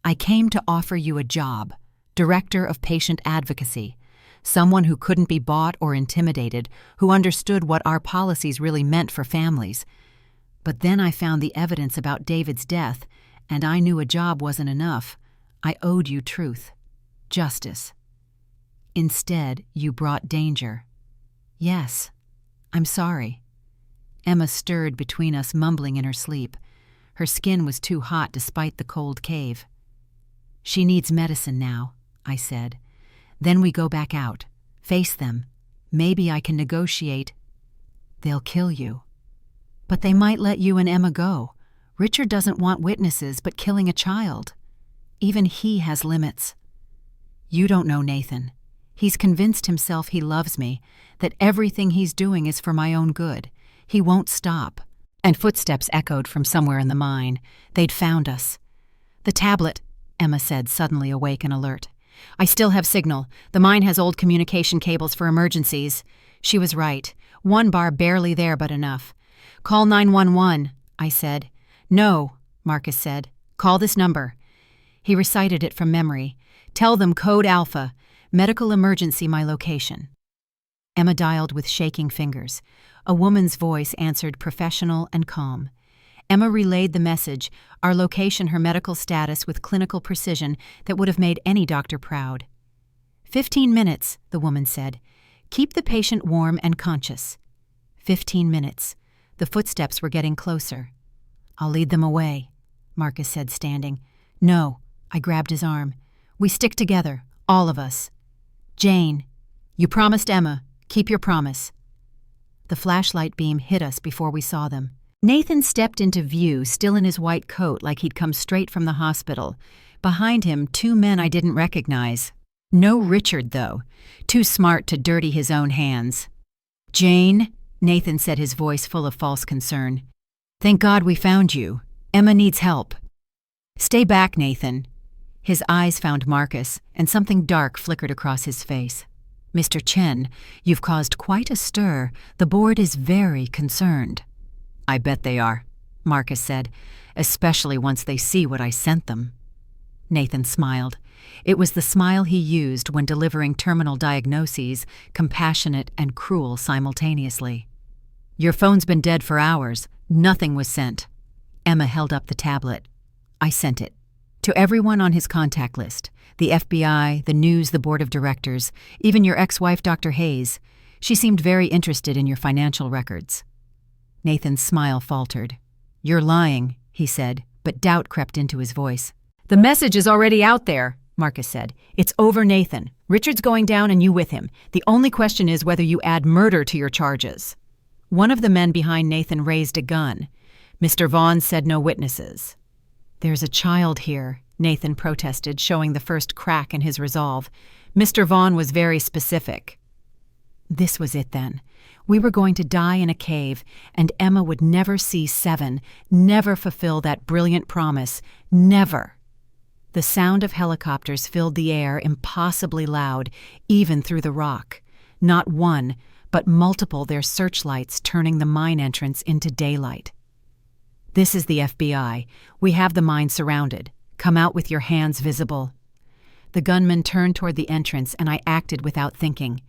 I came to offer you a job, Director of Patient Advocacy, someone who couldn't be bought or intimidated, who understood what our policies really meant for families. But then I found the evidence about David's death, and I knew a job wasn't enough. I owed you truth, justice. Instead, you brought danger. Yes, I'm sorry. Emma stirred between us, mumbling in her sleep. Her skin was too hot despite the cold cave. She needs medicine now, I said. Then we go back out, face them. Maybe I can negotiate. They'll kill you. But they might let you and Emma go. Richard doesn't want witnesses, but killing a child. Even he has limits. You don't know Nathan. He's convinced himself he loves me, that everything he's doing is for my own good. He won't stop. And footsteps echoed from somewhere in the mine. They'd found us. The tablet, Emma said, suddenly awake and alert. I still have signal. The mine has old communication cables for emergencies. She was right. One bar barely there, but enough. Call 911, I said. No, Marcus said. Call this number. He recited it from memory. Tell them code Alpha. Medical emergency, my location. Emma dialed with shaking fingers. A woman's voice answered, professional and calm. Emma relayed the message, our location, her medical status, with clinical precision that would have made any doctor proud. 15 minutes, the woman said. Keep the patient warm and conscious. 15 minutes. The footsteps were getting closer. I'll lead them away, Marcus said, standing. No, I grabbed his arm. We stick together, all of us. Jane, you promised Emma. Keep your promise. The flashlight beam hit us before we saw them. Nathan stepped into view, still in his white coat like he'd come straight from the hospital. Behind him, 2 men I didn't recognize. No Richard, though. Too smart to dirty his own hands. Jane, Nathan said, his voice full of false concern. Thank God we found you. Emma needs help. Stay back, Nathan. His eyes found Marcus, and something dark flickered across his face. Mr. Chen, you've caused quite a stir. The board is very concerned. I bet they are, Marcus said, especially once they see what I sent them. Nathan smiled. It was the smile he used when delivering terminal diagnoses, compassionate and cruel simultaneously. Your phone's been dead for hours. Nothing was sent. Emma held up the tablet. I sent it. To everyone on his contact list. The FBI, the news, the board of directors, even your ex-wife, Dr. Hayes. She seemed very interested in your financial records. Nathan's smile faltered. You're lying, he said, but doubt crept into his voice. The message is already out there, Marcus said. It's over, Nathan. Richard's going down and you with him. The only question is whether you add murder to your charges. One of the men behind Nathan raised a gun. Mr. Vaughn said no witnesses. There's a child here, Nathan protested, showing the first crack in his resolve. Mr. Vaughn was very specific. This was it then. We were going to die in a cave, and Emma would never see Seven, never fulfill that brilliant promise, never. The sound of helicopters filled the air, impossibly loud, even through the rock. Not one, but multiple, their searchlights turning the mine entrance into daylight. This is the FBI. We have the mine surrounded. Come out with your hands visible. The gunman turned toward the entrance, and I acted without thinking.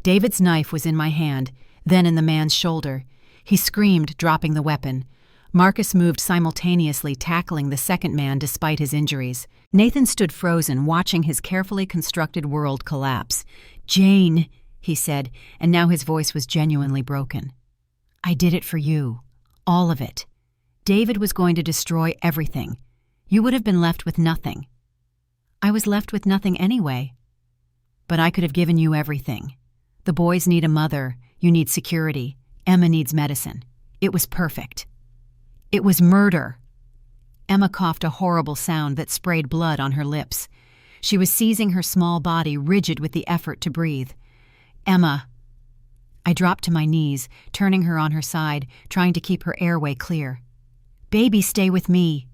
David's knife was in my hand, then in the man's shoulder. He screamed, dropping the weapon. Marcus moved simultaneously, tackling the second man despite his injuries. Nathan stood frozen, watching his carefully constructed world collapse. Jane, he said, and now his voice was genuinely broken. I did it for you. All of it. David was going to destroy everything. You would have been left with nothing. I was left with nothing anyway. But I could have given you everything. The boys need a mother. You need security. Emma needs medicine. It was perfect. It was murder. Emma coughed a horrible sound that sprayed blood on her lips. She was seizing her small body, rigid with the effort to breathe. Emma, I dropped to my knees, turning her on her side, trying to keep her airway clear. "Baby, stay with me."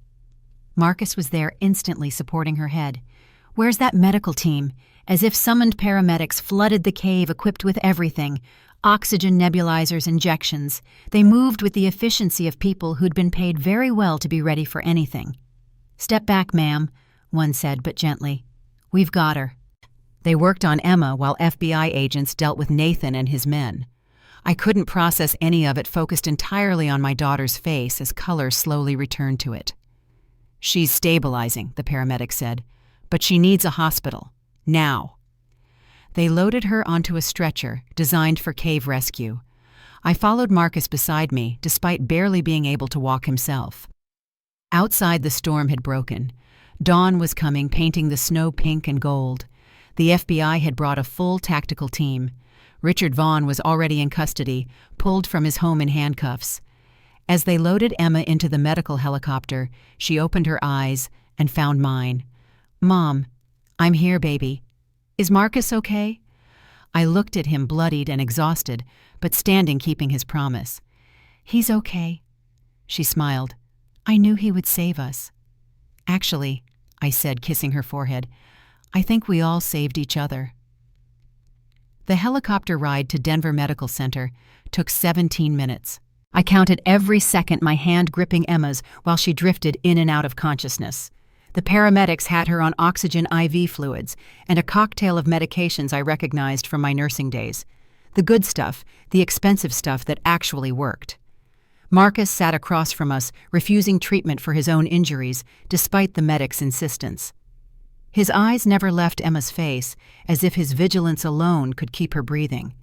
Marcus was there instantly supporting her head. "Where's that medical team?" As if summoned paramedics flooded the cave equipped with everything: oxygen nebulizers, injections. They moved with the efficiency of people who'd been paid very well to be ready for anything. "Step back, ma'am," one said, but gently. "We've got her." They worked on Emma while FBI agents dealt with Nathan and his men. I couldn't process any of it, focused entirely on my daughter's face as color slowly returned to it. "She's stabilizing," the paramedic said, "but she needs a hospital. Now." They loaded her onto a stretcher designed for cave rescue. I followed Marcus beside me, despite barely being able to walk himself. Outside, the storm had broken. Dawn was coming, painting the snow pink and gold. The FBI had brought a full tactical team. Richard Vaughn was already in custody, pulled from his home in handcuffs. As they loaded Emma into the medical helicopter, she opened her eyes and found mine. "Mom, I'm here, baby. Is Marcus okay?" I looked at him, bloodied and exhausted, but standing, keeping his promise. "He's okay." She smiled. "I knew he would save us." "Actually," I said, kissing her forehead, "I think we all saved each other." The helicopter ride to Denver Medical Center took 17 minutes. I counted every second, my hand gripping Emma's while she drifted in and out of consciousness. The paramedics had her on oxygen IV fluids and a cocktail of medications I recognized from my nursing days. The good stuff, the expensive stuff that actually worked. Marcus sat across from us, refusing treatment for his own injuries, despite the medic's insistence. His eyes never left Emma's face, as if his vigilance alone could keep her breathing.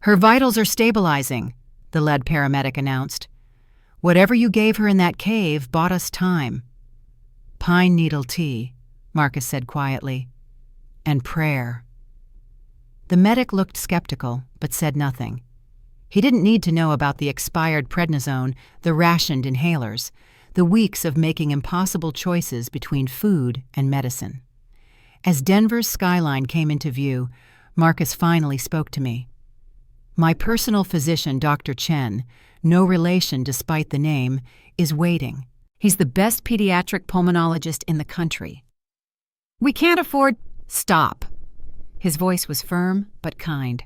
"Her vitals are stabilizing," the lead paramedic announced. "Whatever you gave her in that cave bought us time." "Pine needle tea," Marcus said quietly. "And prayer." The medic looked skeptical, but said nothing. He didn't need to know about the expired prednisone, the rationed inhalers, the weeks of making impossible choices between food and medicine. As Denver's skyline came into view, Marcus finally spoke to me. "My personal physician, Dr. Chen, no relation despite the name, is waiting. He's the best pediatric pulmonologist in the country. We can't afford—" "Stop." His voice was firm but kind.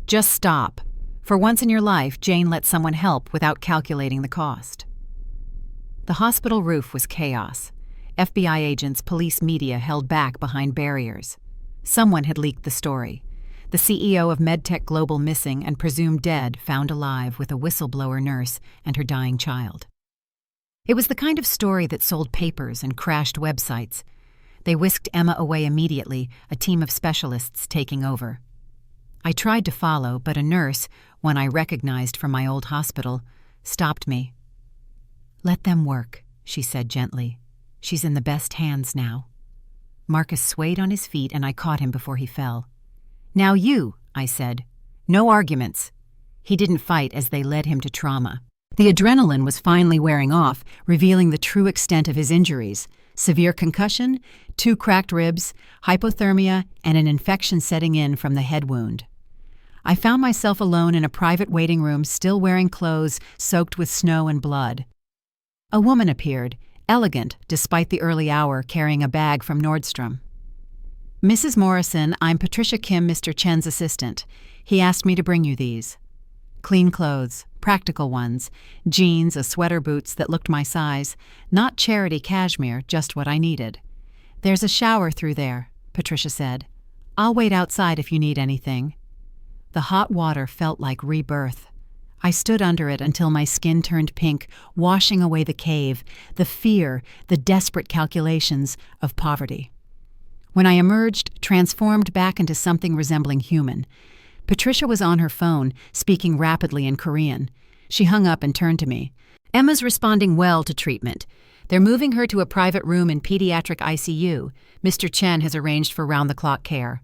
"Just stop. For once in your life, Jane let someone help without calculating the cost." The hospital roof was chaos. FBI agents, police, media held back behind barriers. Someone had leaked the story. The CEO of MedTech Global missing and presumed dead, found alive with a whistleblower nurse and her dying child. It was the kind of story that sold papers and crashed websites. They whisked Emma away immediately, a team of specialists taking over. I tried to follow, but a nurse, one I recognized from my old hospital, stopped me. "Let them work," she said gently. "She's in the best hands now." Marcus swayed on his feet and I caught him before he fell. "Now you," I said. "No arguments." He didn't fight as they led him to trauma. The adrenaline was finally wearing off, revealing the true extent of his injuries: severe concussion, 2 cracked ribs, hypothermia, and an infection setting in from the head wound. I found myself alone in a private waiting room, still wearing clothes soaked with snow and blood. A woman appeared, elegant despite the early hour, carrying a bag from Nordstrom. "Mrs. Morrison, I'm Patricia Kim, Mr. Chen's assistant. He asked me to bring you these." Clean clothes, practical ones, jeans, a sweater, boots that looked my size, not charity cashmere, just what I needed. "There's a shower through there," Patricia said. "I'll wait outside if you need anything." The hot water felt like rebirth. I stood under it until my skin turned pink, washing away the cave, the fear, the desperate calculations of poverty. When I emerged, transformed back into something resembling human, Patricia was on her phone, speaking rapidly in Korean. She hung up and turned to me. "Emma's responding well to treatment. They're moving her to a private room in pediatric ICU. Mr. Chen has arranged for round-the-clock care."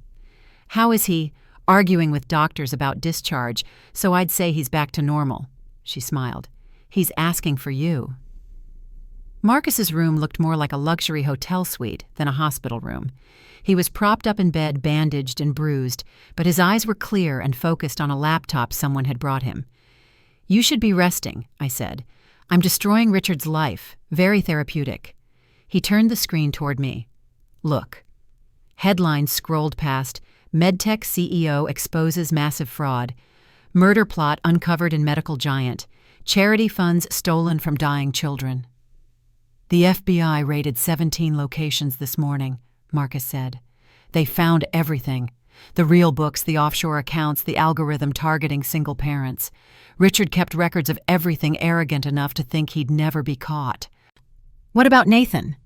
"How is he?" "Arguing with doctors about discharge, so I'd say he's back to normal." She smiled. "He's asking for you." Marcus's room looked more like a luxury hotel suite than a hospital room. He was propped up in bed, bandaged and bruised, but his eyes were clear and focused on a laptop someone had brought him. "You should be resting," I said. "I'm destroying Richard's life. Very therapeutic." He turned the screen toward me. "Look." Headlines scrolled past. MedTech CEO exposes massive fraud. Murder plot uncovered in medical giant. Charity funds stolen from dying children. "The FBI raided 17 locations this morning," Marcus said. "They found everything. The real books, the offshore accounts, the algorithm targeting single parents. Richard kept records of everything, arrogant enough to think he'd never be caught." "What about Nathan?"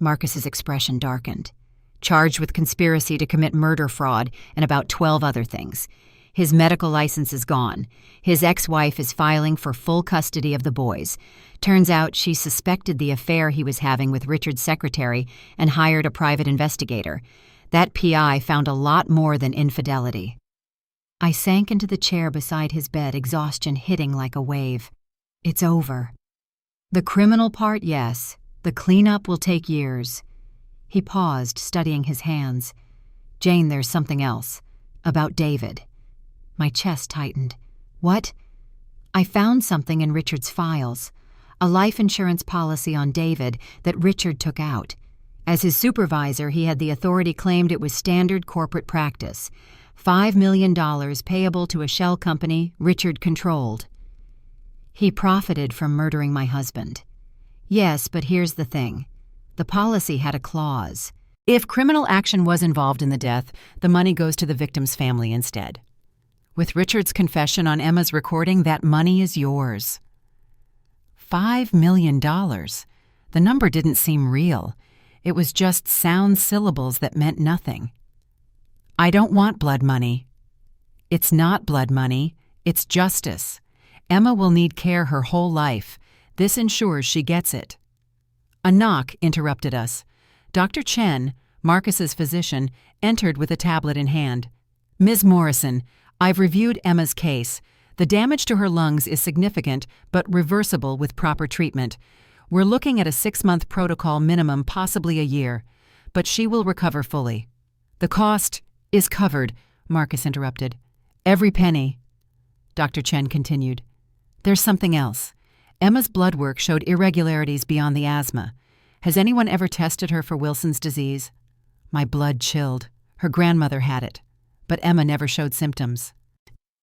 Marcus's expression darkened. "Charged with conspiracy to commit murder fraud and about 12 other things. His medical license is gone. His ex-wife is filing for full custody of the boys. Turns out she suspected the affair he was having with Richard's secretary and hired a private investigator. That PI found a lot more than infidelity." I sank into the chair beside his bed, exhaustion hitting like a wave. "It's over." "The criminal part, yes. The cleanup will take years." He paused, studying his hands. "Jane, there's something else. About David." My chest tightened. "What?" "I found something in Richard's files. A life insurance policy on David that Richard took out. As his supervisor, he had the authority claimed it was standard corporate practice. $5 million payable to a shell company Richard controlled. He profited from murdering my husband. Yes, but here's the thing. The policy had a clause. If criminal action was involved in the death, the money goes to the victim's family instead. With Richard's confession on Emma's recording, that money is yours." $5 million. The number didn't seem real. It was just sound syllables that meant nothing. "I don't want blood money." "It's not blood money. It's justice. Emma will need care her whole life. This ensures she gets it." A knock interrupted us. Dr. Chen, Marcus's physician, entered with a tablet in hand. "Ms. Morrison, I've reviewed Emma's case. The damage to her lungs is significant, but reversible with proper treatment. We're looking at a 6-month protocol minimum, possibly a year. But she will recover fully." "The cost is covered," Marcus interrupted. "Every penny." Dr. Chen continued. "There's something else. Emma's blood work showed irregularities beyond the asthma. Has anyone ever tested her for Wilson's disease?" My blood chilled. Her grandmother had it. But Emma never showed symptoms.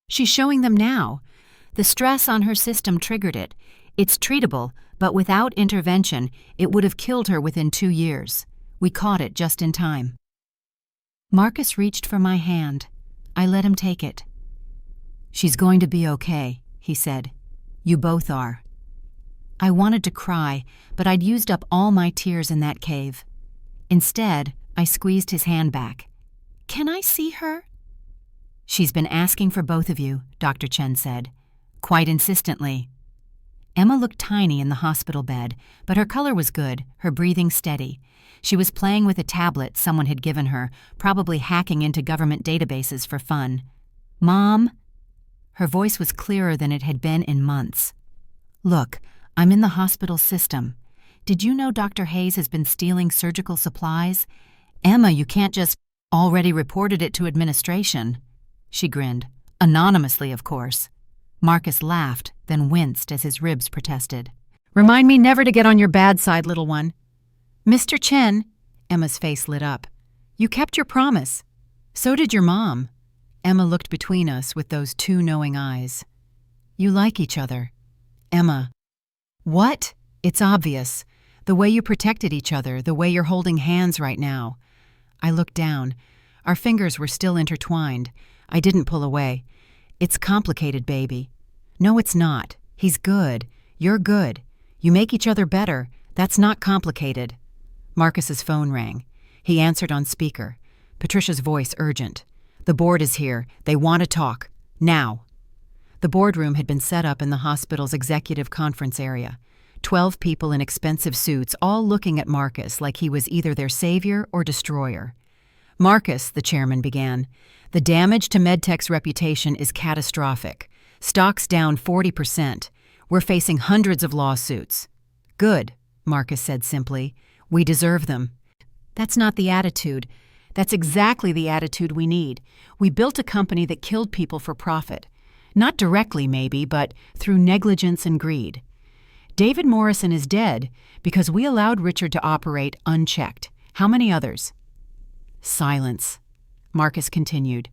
"She's showing them now. The stress on her system triggered it. It's treatable, but without intervention, it would have killed her within 2 years. We caught it just in time." Marcus reached for my hand. I let him take it. "She's going to be okay," he said. "You both are." I wanted to cry, but I'd used up all my tears in that cave. Instead, I squeezed his hand back. "Can I see her?" "She's been asking for both of you," Dr. Chen said, quite insistently. Emma looked tiny in the hospital bed, but her color was good, her breathing steady. She was playing with a tablet someone had given her, probably hacking into government databases for fun. "Mom?" Her voice was clearer than it had been in months. "Look, I'm in the hospital system. Did you know Dr. Hayes has been stealing surgical supplies? Emma, you can't just already reported it to administration." She grinned. Anonymously, of course. Marcus laughed, then winced as his ribs protested. "Remind me never to get on your bad side, little one." "Mr. Chen," Emma's face lit up. "You kept your promise. So did your mom." Emma looked between us with those 2 knowing eyes. "You like each other." "Emma." "What? It's obvious. The way you protected each other, the way you're holding hands right now." I looked down. Our fingers were still intertwined. I didn't pull away. "It's complicated, baby." "No, it's not. He's good. You're good. You make each other better. That's not complicated." Marcus's phone rang. He answered on speaker. Patricia's voice urgent. "The board is here. They want to talk. Now." The boardroom had been set up in the hospital's executive conference area. 12 people in expensive suits, all looking at Marcus like he was either their savior or destroyer. "Marcus," the chairman began, "the damage to MedTech's reputation is catastrophic. Stocks down 40%. We're facing hundreds of lawsuits." "Good," Marcus said simply. "We deserve them." "That's not the attitude. That's exactly the attitude we need. We built a company that killed people for profit. Not directly, maybe, but through negligence and greed. David Morrison is dead because we allowed Richard to operate unchecked. How many others?" Silence. Marcus continued.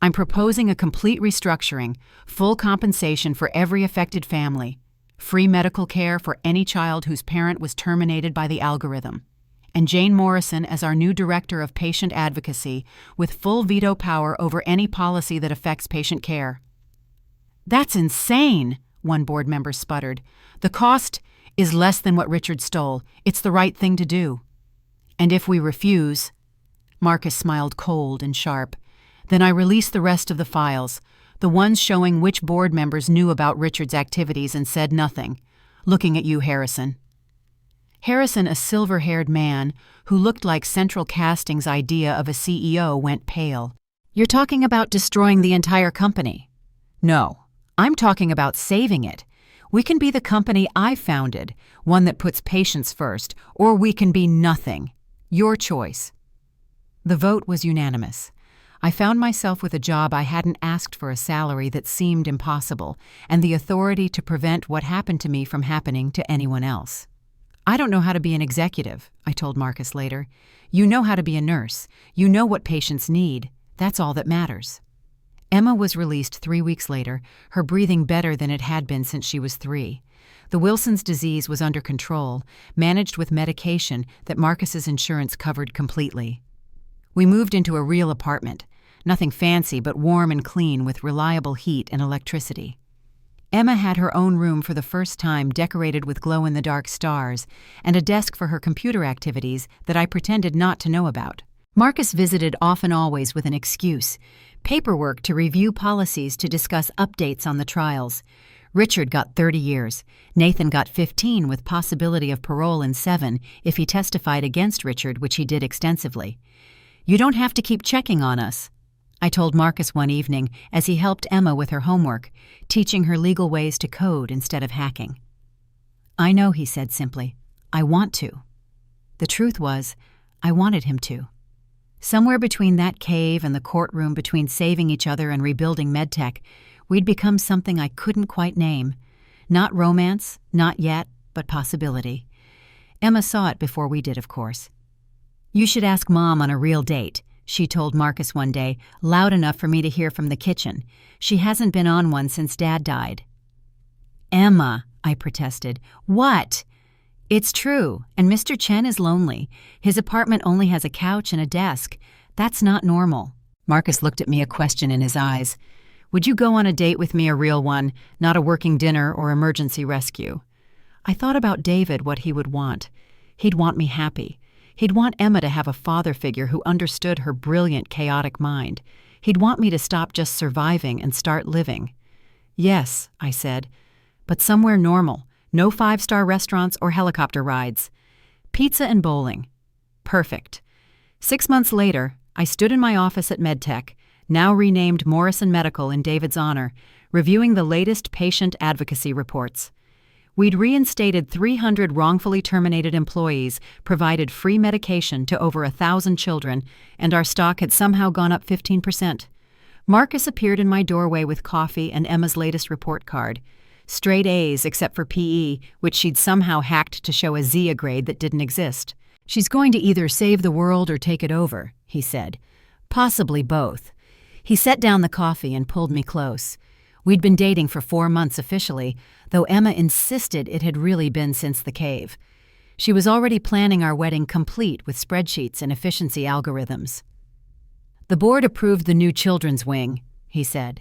"I'm proposing a complete restructuring, full compensation for every affected family, free medical care for any child whose parent was terminated by the algorithm, and Jane Morrison as our new director of patient advocacy with full veto power over any policy that affects patient care." "That's insane," one board member sputtered. "The cost is less than what Richard stole. It's the right thing to do." "And if we refuse," Marcus smiled cold and sharp, "then I release the rest of the files, the ones showing which board members knew about Richard's activities and said nothing. Looking at you, Harrison." Harrison, a silver-haired man who looked like Central Casting's idea of a CEO, went pale. "You're talking about destroying the entire company?" "No. I'm talking about saving it. We can be the company I founded, one that puts patients first, or we can be nothing. Your choice." The vote was unanimous. I found myself with a job I hadn't asked for, a salary that seemed impossible, and the authority to prevent what happened to me from happening to anyone else. "I don't know how to be an executive," I told Marcus later. "You know how to be a nurse. You know what patients need. That's all that matters." Emma was released 3 weeks later, her breathing better than it had been since she was 3. The Wilson's disease was under control, managed with medication that Marcus's insurance covered completely. We moved into a real apartment, nothing fancy but warm and clean with reliable heat and electricity. Emma had her own room for the first time, decorated with glow-in-the-dark stars, and a desk for her computer activities that I pretended not to know about. Marcus visited often, always with an excuse: paperwork to review policies to discuss updates on the trials. Richard got 30 years. Nathan got 15 with possibility of parole in 7 if he testified against Richard, which he did extensively. "You don't have to keep checking on us," I told Marcus one evening as he helped Emma with her homework, teaching her legal ways to code instead of hacking. "I know," he said simply. "I want to." The truth was, I wanted him to. Somewhere between that cave and the courtroom, between saving each other and rebuilding MedTech, we'd become something I couldn't quite name. Not romance, not yet, but possibility. Emma saw it before we did, of course. "You should ask Mom on a real date," she told Marcus one day, loud enough for me to hear from the kitchen. "She hasn't been on one since Dad died." "Emma," I protested. "What?" "It's true, and Mr. Chen is lonely. His apartment only has a couch and a desk. That's not normal." Marcus looked at me, a question in his eyes. "Would you go on a date with me, a real one, not a working dinner or emergency rescue?" I thought about David, what he would want. He'd want me happy. He'd want Emma to have a father figure who understood her brilliant, chaotic mind. He'd want me to stop just surviving and start living. "Yes," I said, "but somewhere normal. No 5-star restaurants or helicopter rides. Pizza and bowling." Perfect. 6 months later, I stood in my office at MedTech, now renamed Morrison Medical in David's honor, reviewing the latest patient advocacy reports. We'd reinstated 300 wrongfully terminated employees, provided free medication to over 1,000 children, and our stock had somehow gone up 15%. Marcus appeared in my doorway with coffee and Emma's latest report card. Straight A's except for PE, which she'd somehow hacked to show a Zia grade that didn't exist. "She's going to either save the world or take it over," he said. "Possibly both." He set down the coffee and pulled me close. We'd been dating for 4 months officially, though Emma insisted it had really been since the cave. She was already planning our wedding, complete with spreadsheets and efficiency algorithms. "The board approved the new children's wing," he said.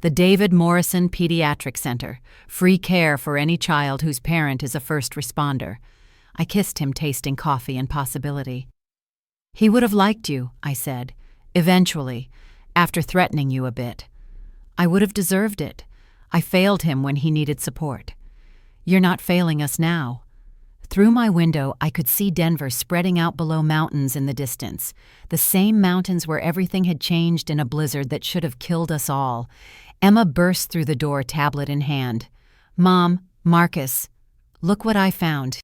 "The David Morrison Pediatric Center, free care for any child whose parent is a first responder." I kissed him, tasting coffee and possibility. "He would have liked you," I said, "eventually, after threatening you a bit. I would have deserved it. I failed him when he needed support. You're not failing us now." Through my window, I could see Denver spreading out below mountains in the distance, the same mountains where everything had changed in a blizzard that should have killed us all. Emma burst through the door, tablet in hand. "Mom, Marcus, look what I found."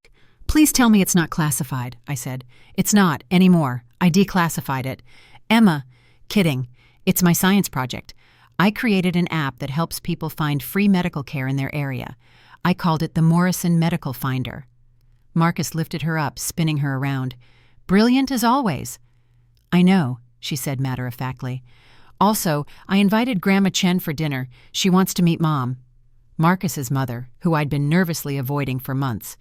Please tell me it's not classified, I said. It's not, anymore. I declassified it. Emma, kidding. It's my science project. I created an app that helps people find free medical care in their area. I called it the Morrison Medical Finder. Marcus lifted her up, spinning her around. Brilliant as always. I know, she said matter-of-factly. Also, I invited Grandma Chen for dinner. She wants to meet Mom. Marcus's mother, who I'd been nervously avoiding for months.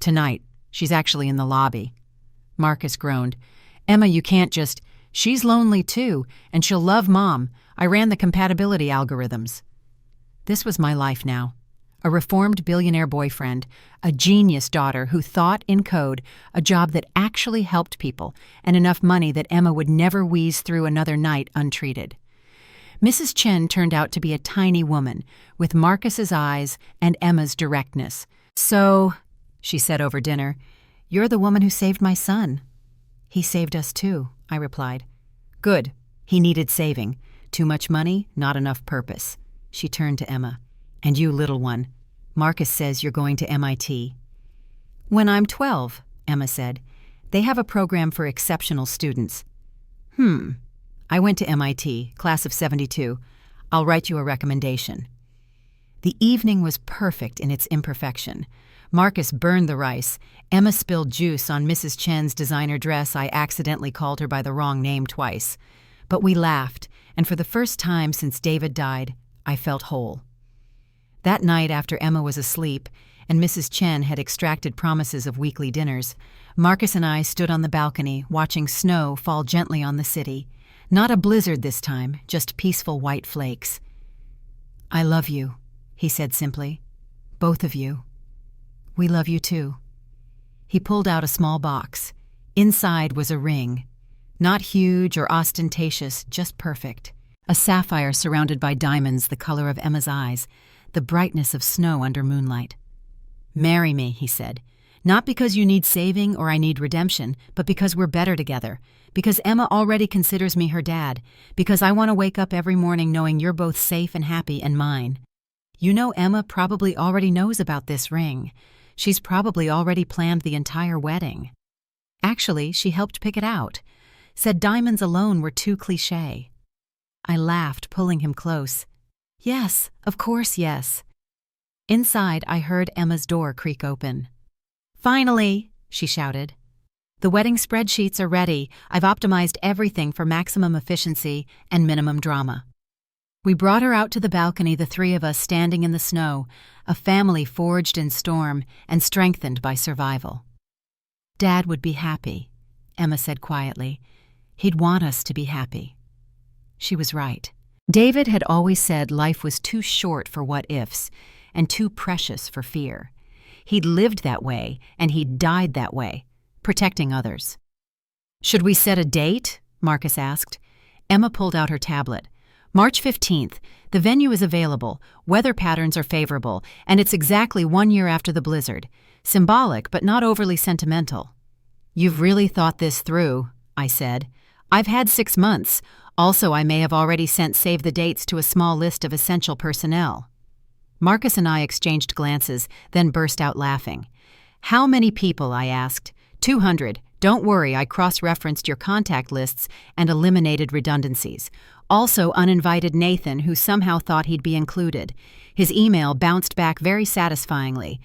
Tonight. She's actually in the lobby. Marcus groaned. Emma, you can't just... She's lonely too, and she'll love Mom. I ran the compatibility algorithms. This was my life now. A reformed billionaire boyfriend, a genius daughter who thought in code, a job that actually helped people, and enough money that Emma would never wheeze through another night untreated. Mrs. Chen turned out to be a tiny woman, with Marcus's eyes and Emma's directness. So, she said over dinner, you're the woman who saved my son. He saved us too, I replied. Good. He needed saving. Too much money, not enough purpose. She turned to Emma. And you, little one. Marcus says you're going to MIT. When I'm 12, Emma said. They have a program for exceptional students. I went to MIT, class of 72. I'll write you a recommendation. The evening was perfect in its imperfection. Marcus burned the rice. Emma spilled juice on Mrs. Chen's designer dress. I accidentally called her by the wrong name twice. But we laughed, and for the first time since David died, I felt whole. That night, after Emma was asleep, and Mrs. Chen had extracted promises of weekly dinners, Marcus and I stood on the balcony, watching snow fall gently on the city. Not a blizzard this time, just peaceful white flakes. I love you, he said simply. Both of you. We love you too. He pulled out a small box. Inside was a ring. Not huge or ostentatious, just perfect. A sapphire surrounded by diamonds the color of Emma's eyes, the brightness of snow under moonlight. Marry me, he said. Not because you need saving or I need redemption, but because we're better together. Because Emma already considers me her dad. Because I want to wake up every morning knowing you're both safe and happy and mine. You know Emma probably already knows about this ring. She's probably already planned the entire wedding. Actually, she helped pick it out. Said diamonds alone were too cliché. I laughed, pulling him close. Yes, of course, yes. Inside, I heard Emma's door creak open. Finally, she shouted. The wedding spreadsheets are ready. I've optimized everything for maximum efficiency and minimum drama. We brought her out to the balcony, the three of us standing in the snow, a family forged in storm and strengthened by survival. Dad would be happy, Emma said quietly. He'd want us to be happy. She was right. David had always said life was too short for what-ifs and too precious for fear. He'd lived that way, and he'd died that way, protecting others. Should we set a date? Marcus asked. Emma pulled out her tablet. March 15th. The venue is available, weather patterns are favorable, and it's exactly 1 year after the blizzard. Symbolic, but not overly sentimental. You've really thought this through, I said. I've had 6 months. Also, I may have already sent save the dates to a small list of essential personnel. Marcus and I exchanged glances, then burst out laughing. How many people? I asked. 200. Don't worry, I cross-referenced your contact lists and eliminated redundancies. Also uninvited Nathan, who somehow thought he'd be included. His email bounced back very satisfyingly.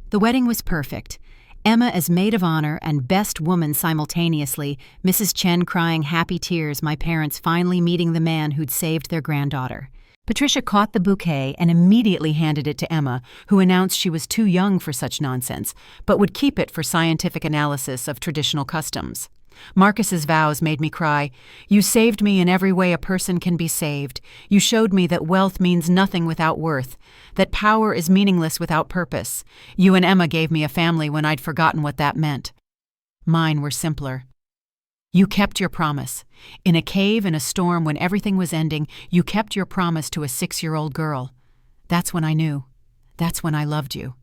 The wedding was perfect. Emma as maid of honor and best woman simultaneously, Mrs. Chen crying happy tears, my parents finally meeting the man who'd saved their granddaughter. Patricia caught the bouquet and immediately handed it to Emma, who announced she was too young for such nonsense, but would keep it for scientific analysis of traditional customs. Marcus's vows made me cry. You saved me in every way a person can be saved. You showed me that wealth means nothing without worth, that power is meaningless without purpose. You and Emma gave me a family when I'd forgotten what that meant. Mine were simpler. You kept your promise. In a cave in a storm when everything was ending, you kept your promise to a 6-year-old girl. That's when I knew. That's when I loved you.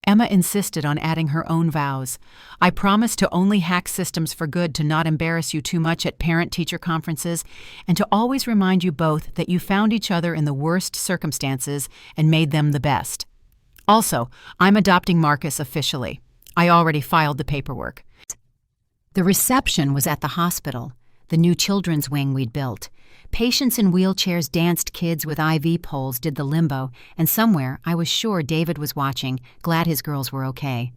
Emma insisted on adding her own vows. I promised to only hack systems for good, to not embarrass you too much at parent-teacher conferences, and to always remind you both that you found each other in the worst circumstances and made them the best. Also, I'm adopting Marcus officially. I already filed the paperwork. The reception was at the hospital, the new children's wing we'd built. Patients in wheelchairs danced, kids with IV poles did the limbo, and somewhere I was sure David was watching, glad his girls were okay.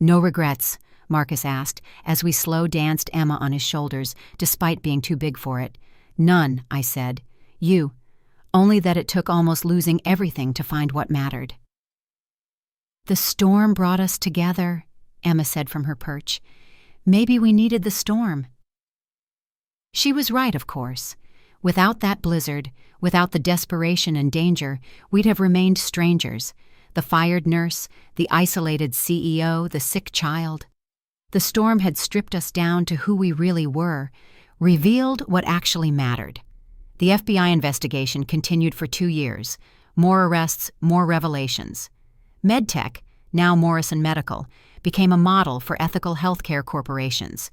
"No regrets?" Marcus asked, as we slow danced Emma on his shoulders, despite being too big for it. "None," I said. "You. Only that it took almost losing everything to find what mattered." "The storm brought us together," Emma said from her perch. "Maybe we needed the storm." She was right, of course. Without that blizzard, without the desperation and danger, we'd have remained strangers. The fired nurse, the isolated CEO, the sick child. The storm had stripped us down to who we really were, revealed what actually mattered. The FBI investigation continued for 2 years. More arrests, more revelations. MedTech, now Morrison Medical, became a model for ethical healthcare corporations.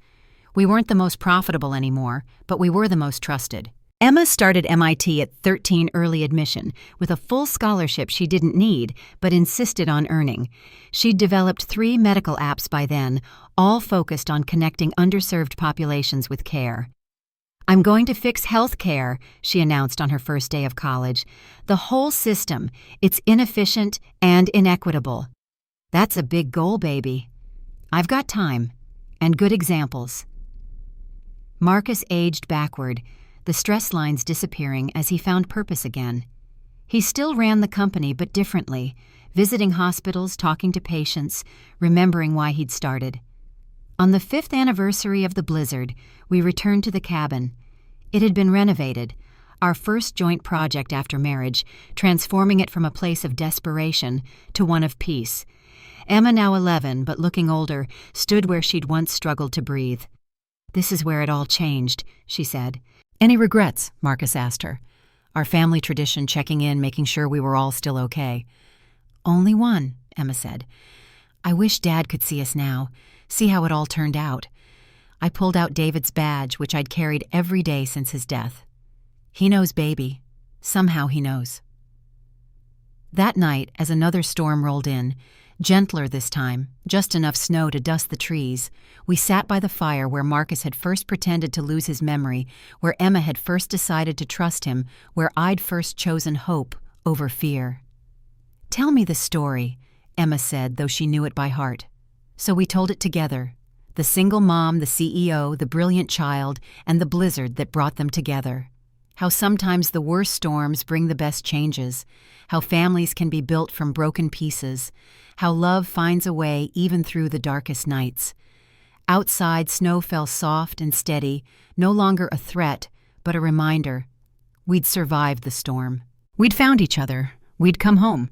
We weren't the most profitable anymore, but we were the most trusted. Emma started MIT at 13 early admission, with a full scholarship she didn't need, but insisted on earning. She'd developed 3 medical apps by then, all focused on connecting underserved populations with care. "I'm going to fix health care," she announced on her first day of college. "The whole system. It's inefficient and inequitable." "That's a big goal, baby." "I've got time. And good examples." Marcus aged backward, the stress lines disappearing as he found purpose again. He still ran the company, but differently, visiting hospitals, talking to patients, remembering why he'd started. On the 5th anniversary of the blizzard, we returned to the cabin. It had been renovated, our first joint project after marriage, transforming it from a place of desperation to one of peace. Emma, now 11 but looking older, stood where she'd once struggled to breathe. "This is where it all changed," she said. "Any regrets?" Marcus asked her. Our family tradition, checking in, making sure we were all still okay. "Only one," Emma said. "I wish Dad could see us now, see how it all turned out." I pulled out David's badge, which I'd carried every day since his death. "He knows, baby. Somehow he knows." That night, as another storm rolled in, gentler this time, just enough snow to dust the trees, we sat by the fire where Marcus had first pretended to lose his memory, where Emma had first decided to trust him, where I'd first chosen hope over fear. "Tell me the story," Emma said, though she knew it by heart. So we told it together. The single mom, the CEO, the brilliant child, and the blizzard that brought them together. How sometimes the worst storms bring the best changes. How families can be built from broken pieces. How love finds a way even through the darkest nights. Outside, snow fell soft and steady, no longer a threat, but a reminder. We'd survived the storm. We'd found each other. We'd come home.